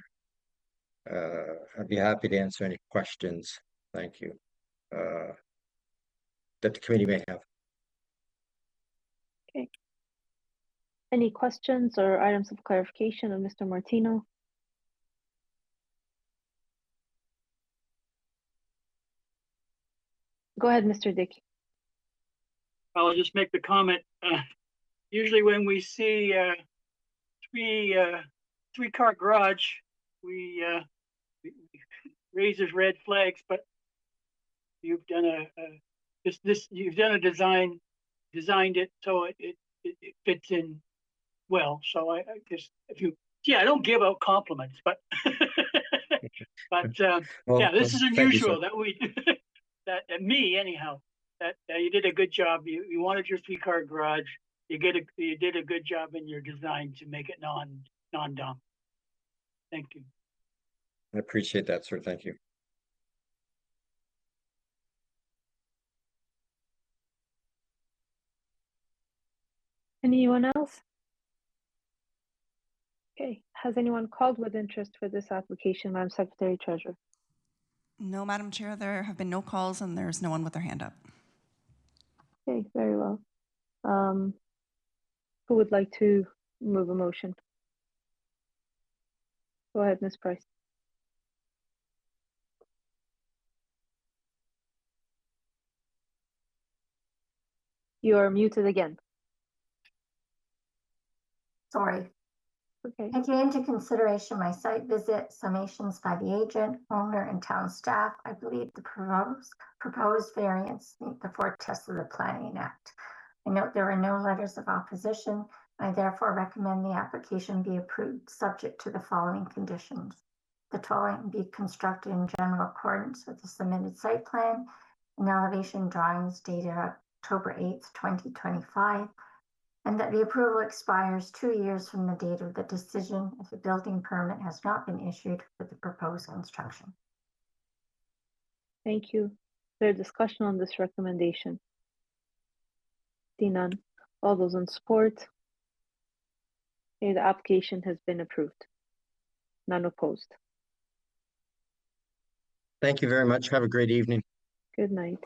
I'd be happy to answer any questions. Thank you. That the committee may have. Okay. Any questions or items of clarification of Mr. Martino? Go ahead, Mr. Dickey. I'll just make the comment. Usually when we see three-car garage, we raises red flags, but you've done designed it so it fits in well. So I just, I don't give out compliments, but but well, yeah, this is unusual that we that me anyhow. that you did a good job. You wanted your 3-car garage. You did a good job in your design to make it non-dump. Thank you. I appreciate that, sir. Thank you. Anyone else? Okay, has anyone called with interest for this application, Madam Secretary Treasurer? No, Madam Chair, there have been no calls and there's no one with their hand up. Okay, very well. Who would like to move a motion? Go ahead, Ms. Price. You are muted again. Sorry. Okay. Taking into consideration my site visit, summations by the agent, owner, and town staff, I believe the proposed variance meet the 4 tests of the Planning Act. I note there are no letters of opposition. I therefore recommend the application be approved, subject to the following conditions. The dwelling be constructed in general accordance with the submitted site plan and elevation drawings dated October 8th, 2025. And that the approval expires 2 years from the date of the decision if a building permit has not been issued for the proposed construction. Thank you. Is there discussion on this recommendation? See none. All those in support? Okay, the application has been approved. None opposed. Thank you very much. Have a great evening. Good night.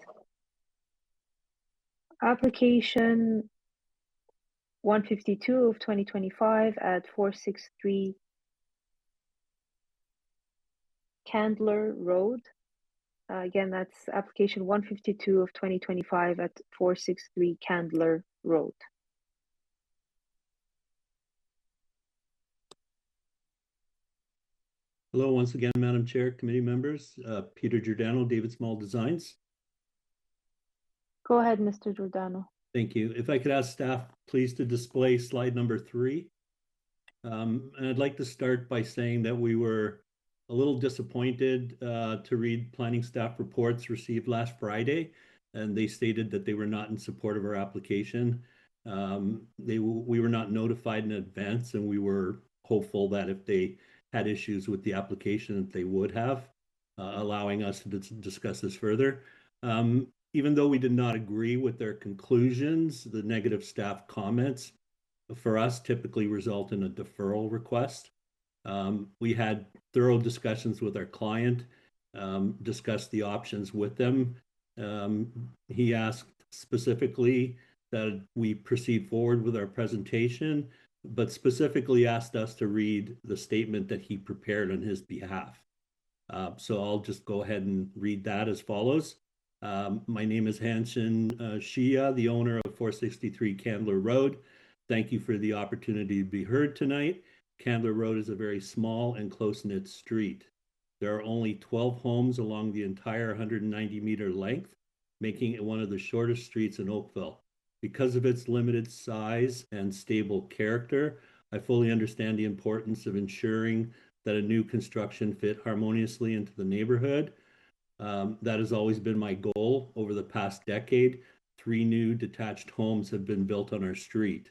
Application 152 of 2025 at 463 Candler Road. Again, that's application 152 of 2025 at 463 Candler Road. Hello, once again, Madam Chair, committee members, Peter Giordano, David Small Designs. Go ahead, Mr. Giordano. Thank you. If I could ask staff, please, to display slide number 3. And I'd like to start by saying that we were a little disappointed to read planning staff reports received last Friday, and they stated that they were not in support of our application. We were not notified in advance, and we were hopeful that if they had issues with the application, that they would have, allowing us to discuss this further. Even though we did not agree with their conclusions, the negative staff comments for us typically result in a deferral request. We had thorough discussions with our client, discussed the options with them. He asked specifically that we proceed forward with our presentation, but specifically asked us to read the statement that he prepared on his behalf. So I'll just go ahead and read that as follows. My name is Hansen Shia, the owner of 463 Candler Road. Thank you for the opportunity to be heard tonight. Candler Road is a very small and close-knit street. There are only 12 homes along the entire 190-meter length, making it one of the shortest streets in Oakville. Because of its limited size and stable character, I fully understand the importance of ensuring that a new construction fit harmoniously into the neighborhood. That has always been my goal. Over the past decade, 3 new detached homes have been built on our street.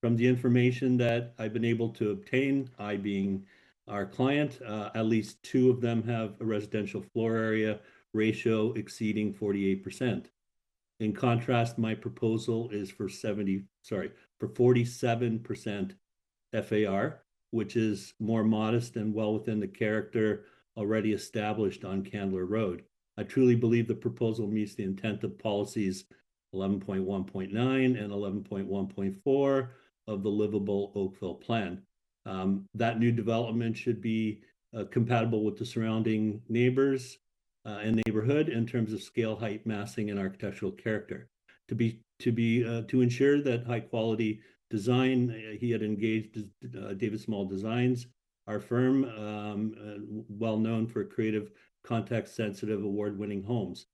From the information that I've been able to obtain, I being our client, at least 2 of them have a residential floor area ratio exceeding 48%. In contrast, my proposal is for 47% FAR, which is more modest and well within the character already established on Candler Road. I truly believe the proposal meets the intent of policies 11.1.9 and 11.1.4 of the Livable Oakville Plan. That new development should be compatible with the surrounding neighbors and neighborhood in terms of scale, height, massing, and architectural character. To ensure that high quality design, he had engaged David Small Designs, our firm, well known for creative, context-sensitive, award-winning homes.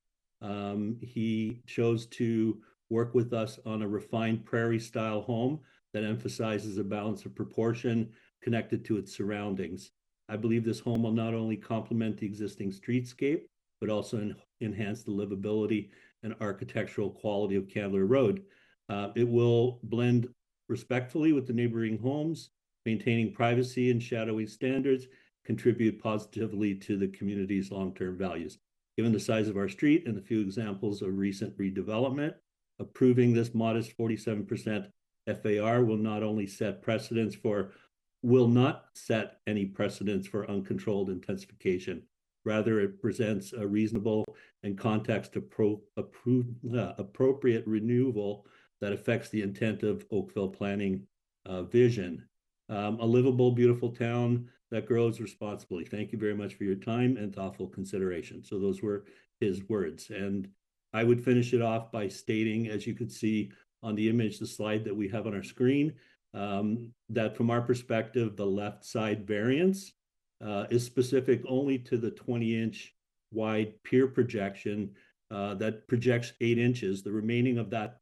He chose to work with us on a refined prairie-style home that emphasizes a balance of proportion connected to its surroundings. I believe this home will not only complement the existing streetscape, but also enhance the livability and architectural quality of Candler Road. It will blend respectfully with the neighboring homes, maintaining privacy and shadowing standards, contribute positively to the community's long-term values. Given the size of our street and a few examples of recent redevelopment, approving this modest 47% FAR will not set any precedents for uncontrolled intensification. Rather, it presents a reasonable and context appropriate renewal that affects the intent of Oakville planning vision. A livable, beautiful town that grows responsibly. Thank you very much for your time and thoughtful consideration. So those were his words. And I would finish it off by stating, as you could see on the image, the slide that we have on our screen, that from our perspective, the left side variance is specific only to the 20-inch wide pier projection that projects 8 inches. The remaining of that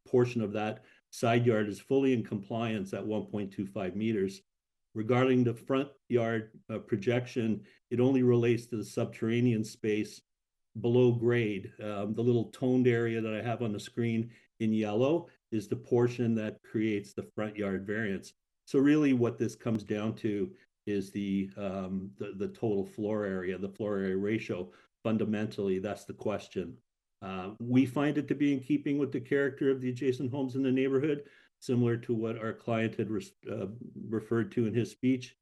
portion of that side yard is fully in compliance at 1.25 meters. Regarding the front yard projection, it only relates to the subterranean space below grade. The little toned area that I have on the screen in yellow is the portion that creates the front yard variance. So really what this comes down to is the total floor area, the floor area ratio. Fundamentally, that's the question. We find it to be in keeping with the character of the adjacent homes in the neighborhood, similar to what our client had referred to in his speech.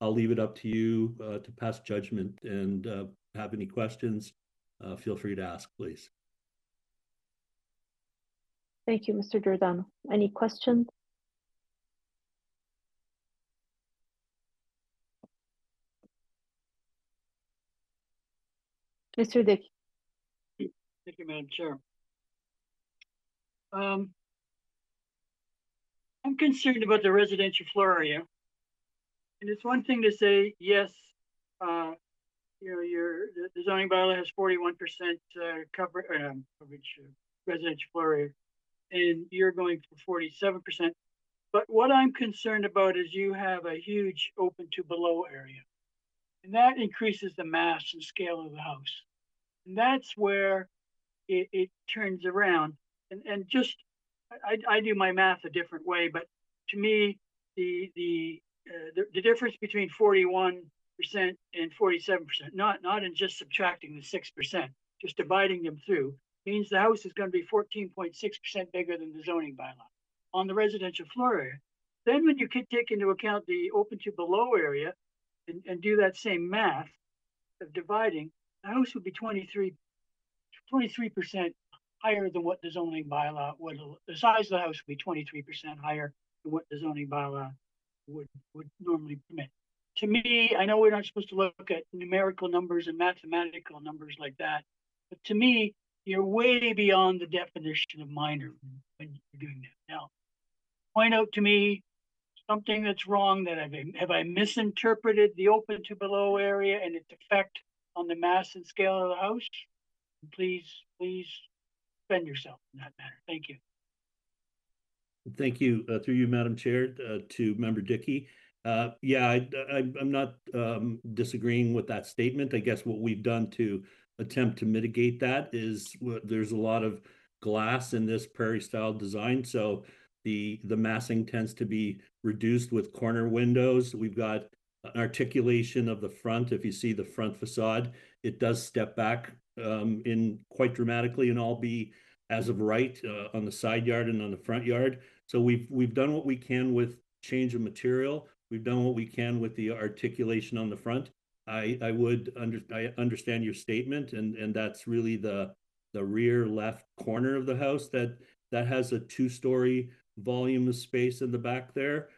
I'll leave it up to you to pass judgment, and have any questions, feel free to ask, please. Thank you, Mr. Giordano. Any questions? Mr. Dickey. Thank you, Madam Chair. I'm concerned about the residential floor area. And it's one thing to say, yes, the zoning bylaw has 41% coverage residential floor area, and you're going for 47%. But what I'm concerned about is you have a huge open to below area, and that increases the mass and scale of the house. And that's where it turns around. And just, I do my math a different way, but to me, the difference between 41% and 47%, not in just subtracting the 6%, just dividing them through, means the house is going to be 14.6% bigger than the zoning bylaw on the residential floor area. Then when you take into account the open to below area and do that same math of dividing, the house would be 23% higher than what the zoning bylaw would. The size of the house would be 23% higher than what the zoning bylaw would normally permit. To me, I know we're not supposed to look at numerical numbers and mathematical numbers like that, but to me, you're way beyond the definition of minor when you're doing that. Now, point out to me something that's wrong, that have I misinterpreted the open to below area and its effect on the mass and scale of the house? Please defend yourself in that matter. Thank you. Thank you. Through you, Madam Chair, to Member Dickey. Yeah, I'm not disagreeing with that statement. I guess what we've done to attempt to mitigate that is there's a lot of glass in this prairie style design. So the massing tends to be reduced with corner windows. We've got an articulation of the front. If you see the front facade, it does step back in quite dramatically, and all be as of right on the side yard and on the front yard. So we've done what we can with change of material. We've done what we can with the articulation on the front. I understand your statement, and that's really the rear left corner of the house that has a 2-story volume of space in the back there.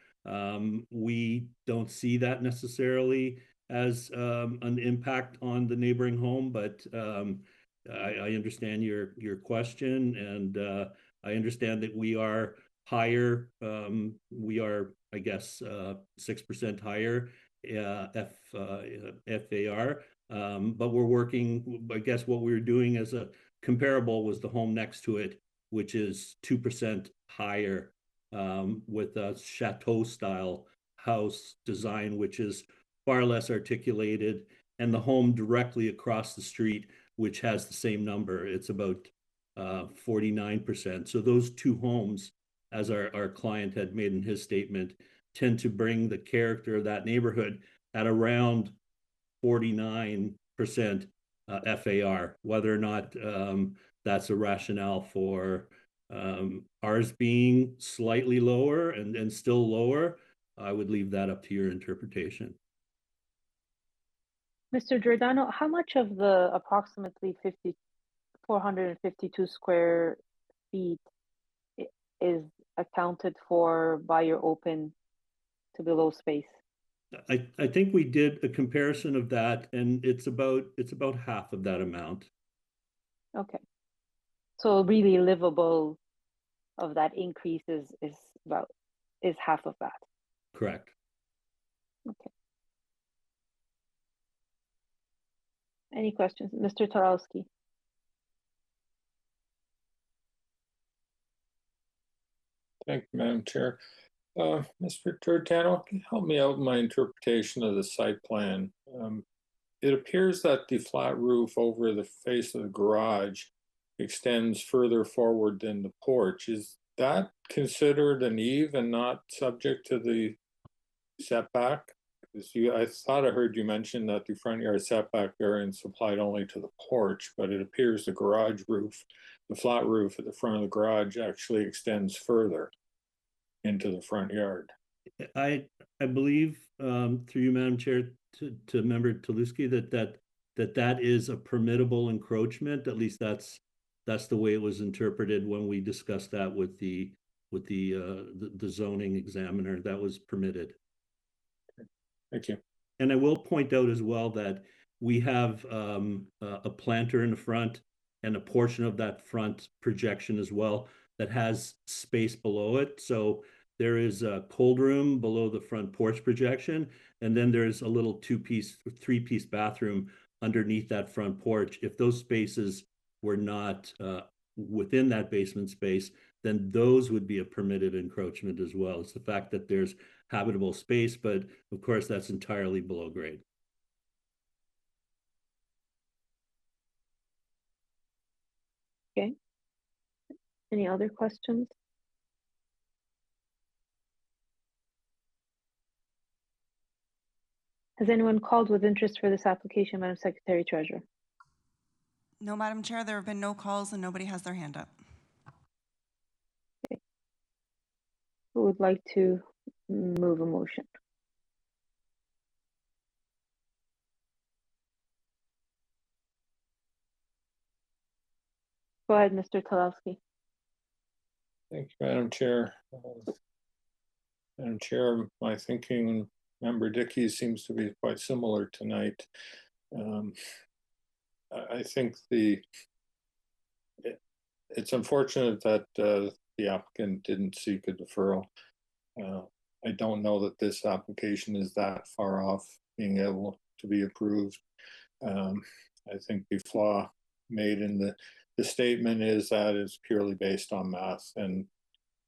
We don't see that necessarily as an impact on the neighboring home, but I understand your question, and I understand that we are higher. We are, I guess, 6% higher FAR, but we're working. I guess what we were doing as a comparable was the home next to it, which is 2% higher, with a chateau style house design, which is far less articulated, and the home directly across the street which has the same number. It's about 49%. So those two homes, as our client had made in his statement, tend to bring the character of that neighborhood at around 49% FAR. Whether or not that's a rationale for ours being slightly lower and still lower, I would leave that up to your interpretation. Mr. Giordano, how much of the approximately 452 square feet is accounted for by your open to below space? I think we did a comparison of that, and it's about half of that amount. Okay. So really livable of that increase is half of that. Correct. Okay. Any questions? Mr. Tarowski? Thank you, Madam Chair. Mr. Giordano, can you help me out in my interpretation of the site plan? It appears that the flat roof over the face of the garage extends further forward than the porch. Is that considered an eave and not subject to the setback? I thought I heard you mention that the front yard setback variance applied only to the porch, but it appears the garage roof, the flat roof at the front of the garage, actually extends further into the front yard. I believe, through you, Madam Chair, to Member Taluski, that is a permittable encroachment. At least that's the way it was interpreted when we discussed that with the zoning examiner. That was permitted. Thank you. And I will point out as well that we have a planter in the front and a portion of that front projection as well that has space below it. So there is a cold room below the front porch projection, and then there's a little three-piece bathroom underneath that front porch. If those spaces were not within that basement space, then those would be a permitted encroachment as well. It's the fact that there's habitable space, but of course that's entirely below grade. Okay. Any other questions? Has anyone called with interest for this application, Madam Secretary Treasurer? No, Madam Chair, there have been no calls and nobody has their hand up. Okay. Who would like to move a motion? Go ahead, Mr. Talowski. Thank you, Madam Chair. Madam Chair, my thinking, Member Dickey, seems to be quite similar tonight. I think it's unfortunate that the applicant didn't seek a deferral. I don't know that this application is that far off being able to be approved. I think the flaw made in the statement is that it's purely based on math, and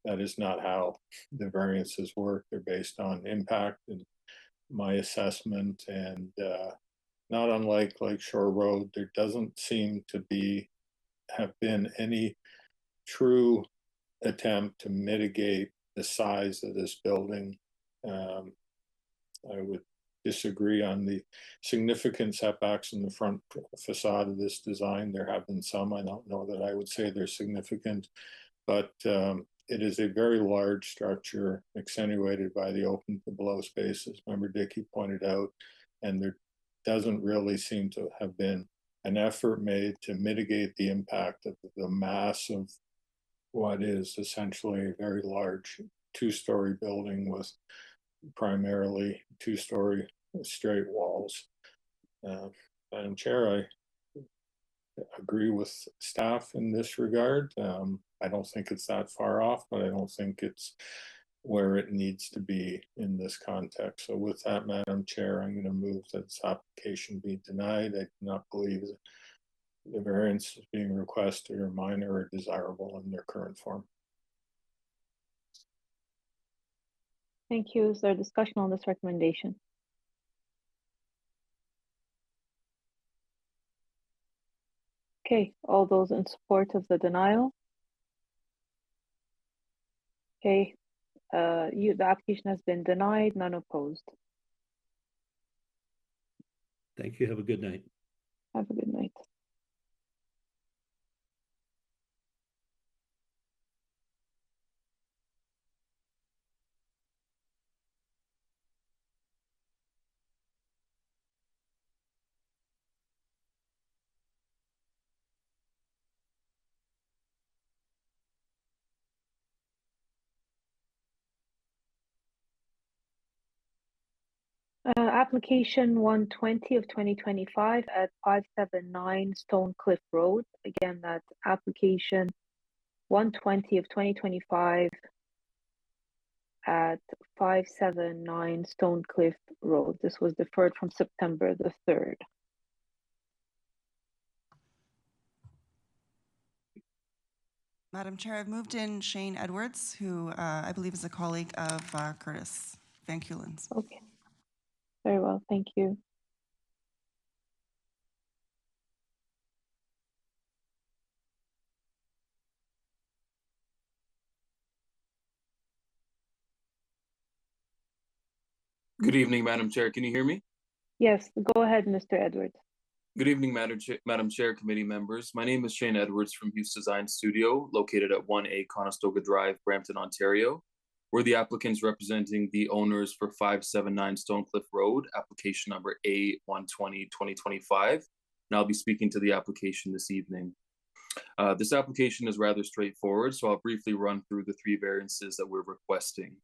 that is not how the variances work. They're based on impact and my assessment, and not unlike Lake Shore Road, there doesn't seem to have been any true attempt to mitigate the size of this building. I would disagree on the significant setbacks in the front facade of this design. There have been some. I don't know that I would say they're significant, but it is a very large structure accentuated by the open to below space, as Member Dickey pointed out, and there doesn't really seem to have been an effort made to mitigate the impact of the mass of what is essentially a very large two-story building with primarily two-story straight walls. Madam Chair, I agree with staff in this regard. I don't think it's that far off, but I don't think it's where it needs to be in this context. So with that, Madam Chair, I'm going to move that this application be denied. I do not believe that the variances being requested are minor or desirable in their current form. Thank you. Is there discussion on this recommendation? . Okay, all those in support of the denial? Okay, the application has been denied, none opposed. Thank you. Have a good night. Have a good night. Application 120 of 2025 at 579 Stone Cliff Road. Again, that's application 120 of 2025 at 579 Stone Cliff Road. This was deferred from September the 3rd. Madam Chair, I've moved in Shane Edwards, who I believe is a colleague of Curtis Van Kulen's. Okay, very well, thank you. Good evening, Madam Chair. Can you hear me? Yes, go ahead, Mr. Edwards. Good evening, Madam Chair, committee members. My name is Shane Edwards from Hughes Design Studio, located at 1A Conestoga Drive, Brampton, Ontario. We're the applicants representing the owners for 579 Stonecliff Road, application number A120-2025. And I'll be speaking to the application this evening. This application is rather straightforward, so I'll briefly run through the three variances that we're requesting.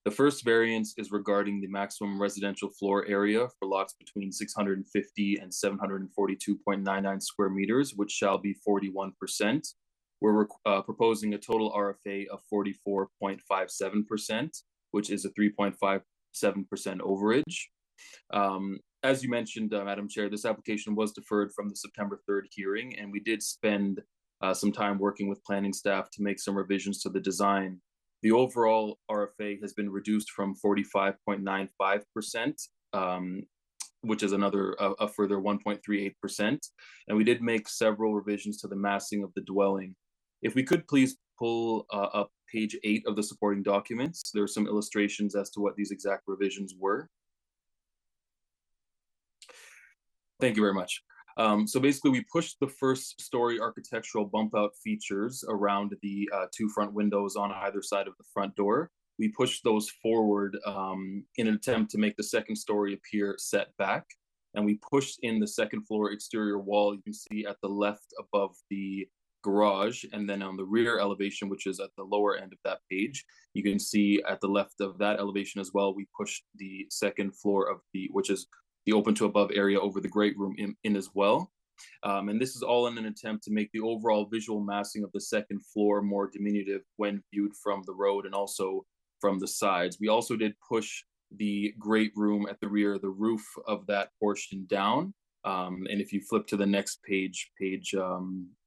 The first variance is regarding the maximum residential floor area for lots between 650 and 742.99 square meters, which shall be 41%. We're proposing a total RFA of 44.57%, which is a 3.57% overage. As you mentioned, Madam Chair, this application was deferred from the September 3rd hearing, and we did spend some time working with planning staff to make some revisions to the design. The overall RFA has been reduced from 45.95%, which is a further 1.38%. And we did make several revisions to the massing of the dwelling. If we could please pull up page 8 of the supporting documents, there are some illustrations as to what these exact revisions were. Thank you very much. So basically, we pushed the first story architectural bump out features around the two front windows on either side of the front door. We pushed those forward in an attempt to make the second story appear set back. And we pushed in the second floor exterior wall, you can see at the left above the garage. And then on the rear elevation, which is at the lower end of that page, you can see at the left of that elevation as well, we pushed the second floor of which is the open to above area over the great room in as well. And this is all in an attempt to make the overall visual massing of the second floor more diminutive when viewed from the road and also from the sides. We also did push the great room at the rear, the roof of that portion down. And if you flip to the next page, page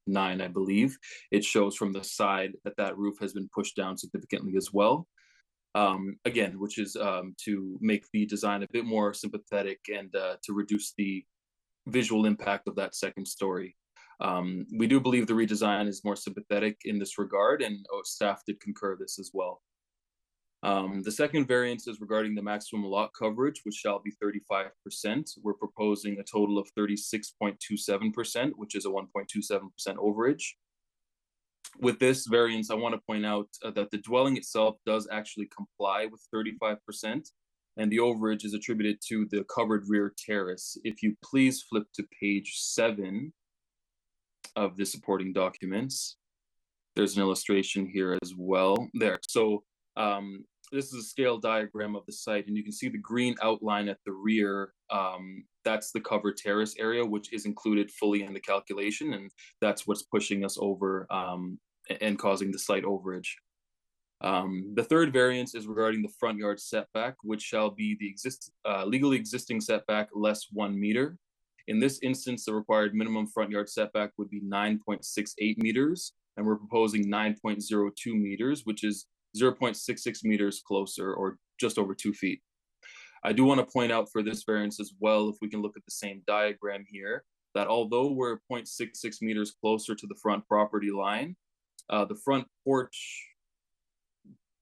9, I believe, it shows from the side that roof has been pushed down significantly as well. Again, which is to make the design a bit more sympathetic and to reduce the visual impact of that second story. We do believe the redesign is more sympathetic in this regard, and staff did concur this as well. The second variance is regarding the maximum lot coverage, which shall be 35%. We're proposing a total of 36.27%, which is a 1.27% overage. With this variance, I want to point out that the dwelling itself does actually comply with 35%, and the overage is attributed to the covered rear terrace. If you please flip to page 7 of the supporting documents, there's an illustration here as well. There. So this is a scale diagram of the site, and you can see the green outline at the rear. That's the covered terrace area, which is included fully in the calculation, and that's what's pushing us over and causing the slight overage. The third variance is regarding the front yard setback, which shall be the legally existing setback less 1 meter. In this instance, the required minimum front yard setback would be 9.68 meters, and we're proposing 9.02 meters, which is 0.66 meters closer, or just over 2 feet. I do want to point out for this variance as well, if we can look at the same diagram here, that although we're 0.66 meters closer to the front property line, the front porch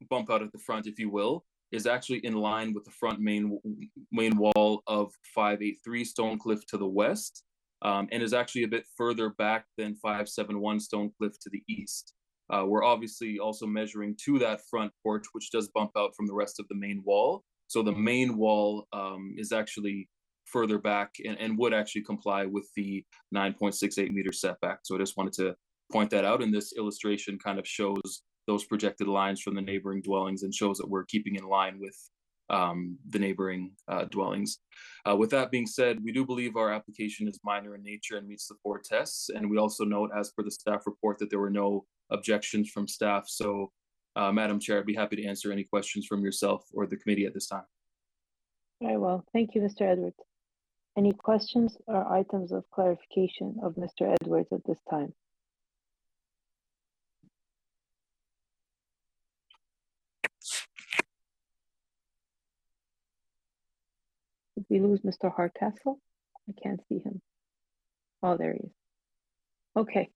bump out at the front, if you will, is actually in line with the front main wall of 583 Stonecliff to the west, and is actually a bit further back than 571 Stonecliff to the east. We're obviously also measuring to that front porch, which does bump out from the rest of the main wall. So the main wall is actually further back and would actually comply with the 9.68 meter setback. So I just wanted to point that out. And this illustration kind of shows those projected lines from the neighboring dwellings and shows that we're keeping in line with the neighboring dwellings. With that being said, we do believe our application is minor in nature and meets the 4 tests. And we also note, as per the staff report, that there were no objections from staff. So, Madam Chair, I'd be happy to answer any questions from yourself or the committee at this time. Very well. Thank you, Mr. Edwards. Any questions or items of clarification of Mr. Edwards at this time? Did we lose Mr. Hardcastle? I can't see him. Oh, there he is. Okay.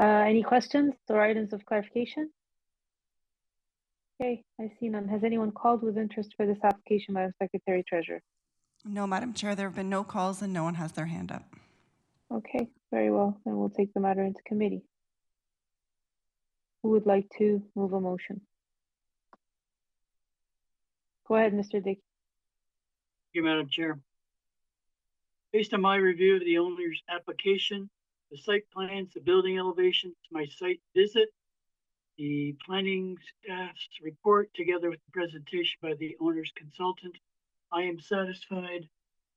Any questions or items of clarification? Okay, I see none. Has anyone called with interest for this application, Madam Secretary Treasurer? No, Madam Chair, there have been no calls and no one has their hand up. Okay, very well. Then we'll take the matter into committee. Who would like to move a motion? Go ahead, Mr. Dickey. Thank you, Madam Chair. Based on my review of the owner's application, the site plans, the building elevations, my site visit, the planning staff's report, together with the presentation by the owner's consultant, I am satisfied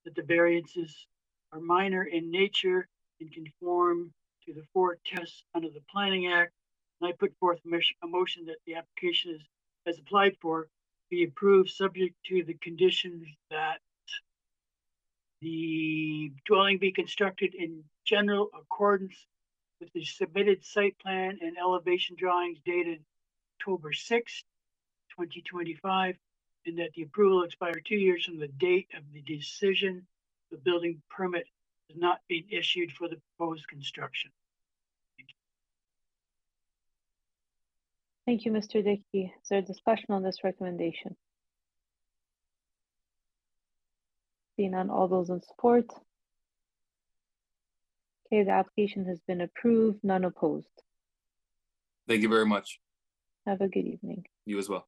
that the variances are minor in nature and conform to the 4 tests under the Planning Act. And I put forth a motion that the application is, as applied for, be approved subject to the conditions that the dwelling be constructed in general accordance with the submitted site plan and elevation drawings dated October 6th, 2025, and that the approval expire 2 years from the date of the decision. The building permit has not been issued for the proposed construction. Thank you, Mr. Dickey. Is there discussion on this recommendation? Seeing none, all those in support? Okay, the application has been approved, none opposed. Thank you very much. Have a good evening. You as well.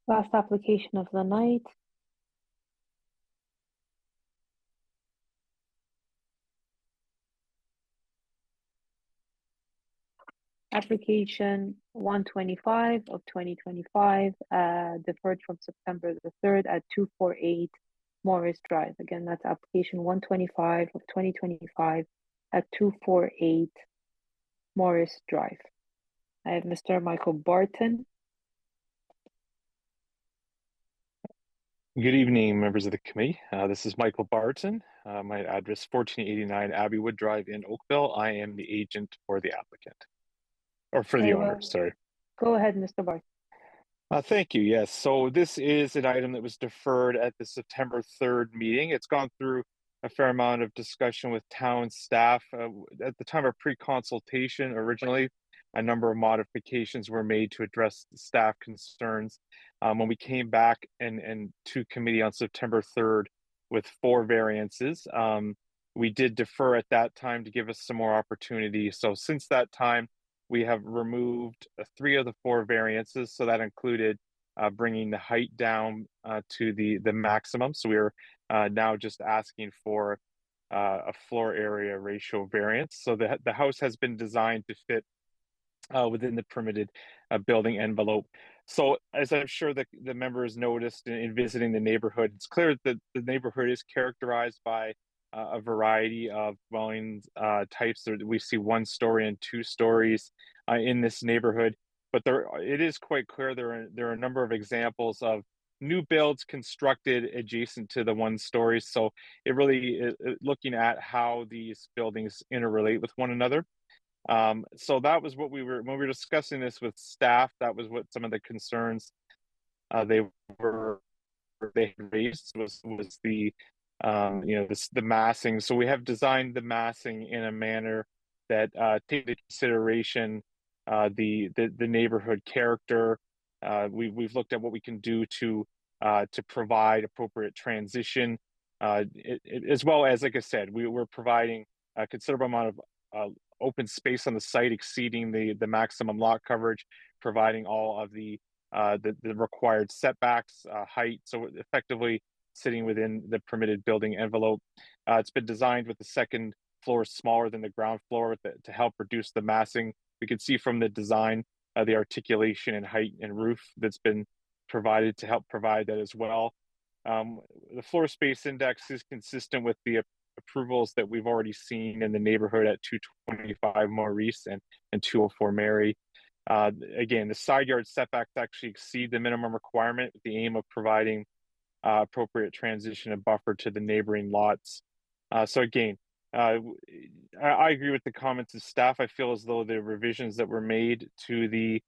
Last application of the night. Application 125 of 2025, deferred from September the 3rd at 248 Morris Drive. Again, that's application 125 of 2025 at 248 Morris Drive. I have Mr. Michael Barton. Good evening, members of the committee. This is Michael Barton. My address 1489 Abbeywood Drive in Oakville. I am the agent for the applicant, or for the owner, sorry. Go ahead, Mr. Barton. Thank you. Yes, so this is an item that was deferred at the September 3rd meeting. It's gone through a fair amount of discussion with town staff. At the time of pre-consultation, originally, a number of modifications were made to address the staff concerns. When we came back and to committee on September 3rd with 4 variances, we did defer at that time to give us some more opportunity. So since that time, we have removed 3 of the 4 variances. So that included bringing the height down to the maximum. So we are now just asking for a floor area ratio variance. So the house has been designed to fit within the permitted building envelope. So as I'm sure the members noticed in visiting the neighborhood, it's clear that the neighborhood is characterized by a variety of dwelling types. We see 1-story and 2 stories in this neighborhood, but it is quite clear there are a number of examples of new builds constructed adjacent to the 1 stories. So it really is looking at how these buildings interrelate with one another. So that was what when we were discussing this with staff, that was what some of the concerns they were they raised was the the massing. So we have designed the massing in a manner that take into consideration the neighborhood character. We've looked at what we can do to provide appropriate transition, as well as, like I said, we're providing a considerable amount of open space on the site exceeding the maximum lot coverage, providing all of the required setbacks, height, so effectively sitting within the permitted building envelope. It's been designed with the second floor smaller than the ground floor to help reduce the massing. We can see from the design the articulation and height and roof that's been provided to help provide that as well. The floor space index is consistent with the approvals that we've already seen in the neighborhood at 225 Maurice and 204 Mary. Again, the side yard setbacks actually exceed the minimum requirement with the aim of providing appropriate transition and buffer to the neighboring lots. So again, I agree with the comments of staff. I feel as though the revisions that were made to the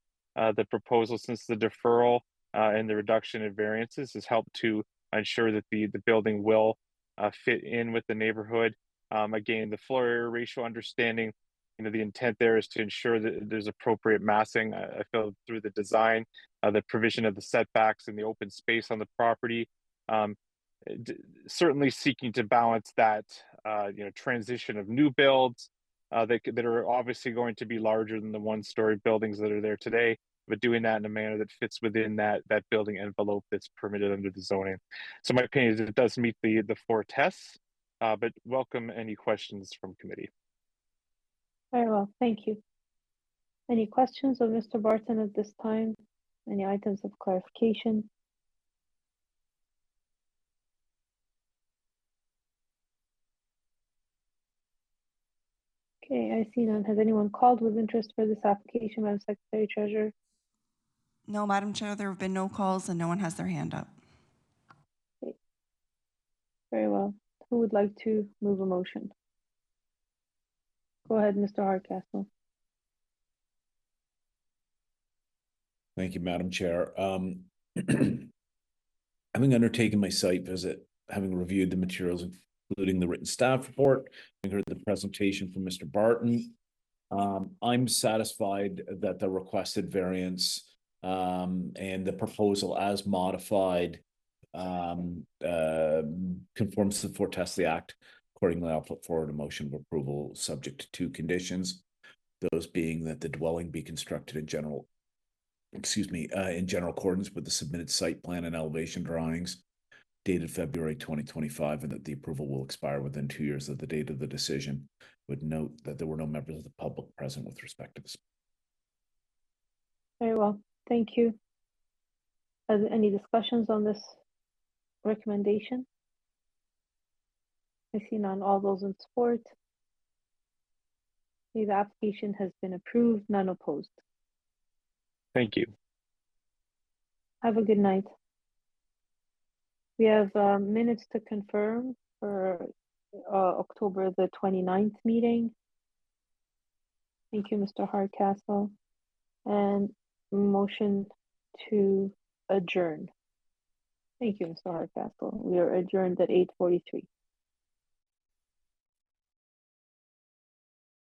proposal since the deferral and the reduction in variances has helped to ensure that the building will fit in with the neighborhood. Again, the floor area ratio understanding, the intent there is to ensure that there's appropriate massing. I feel through the design, the provision of the setbacks and the open space on the property, certainly seeking to balance that transition of new builds that are obviously going to be larger than the one-story buildings that are there today, but doing that in a manner that fits within that building envelope that's permitted under the zoning. So my opinion is it does meet the 4 tests, but welcome any questions from committee. Very well, thank you. Any questions of Mr. Barton at this time? Any items of clarification? Okay, I see none. Has anyone called with interest for this application, Madam Secretary Treasurer? No, Madam Chair, there have been no calls and no one has their hand up. Okay. Very well. Who would like to move a motion? Go ahead, Mr. Hardcastle. Thank you, Madam Chair. Having undertaken my site visit, having reviewed the materials, including the written staff report, having heard the presentation from Mr. Barton, I'm satisfied that the requested variance and the proposal as modified conforms to the 4 tests of the Act. Accordingly, I'll put forward a motion of approval subject to 2 conditions, those being that the dwelling be constructed in general accordance with the submitted site plan and elevation drawings dated February 2025, and that the approval will expire within 2 years of the date of the decision. Would note that there were no members of the public present with respect to this. Very well, thank you. Are there any discussions on this recommendation? I see none. All those in support? The application has been approved, none opposed. Thank you. Have a good night. We have minutes to confirm for October the 29th meeting. Thank you, Mr. Hardcastle. And motion to adjourn. Thank you, Mr. Hardcastle. We are adjourned at 8:43.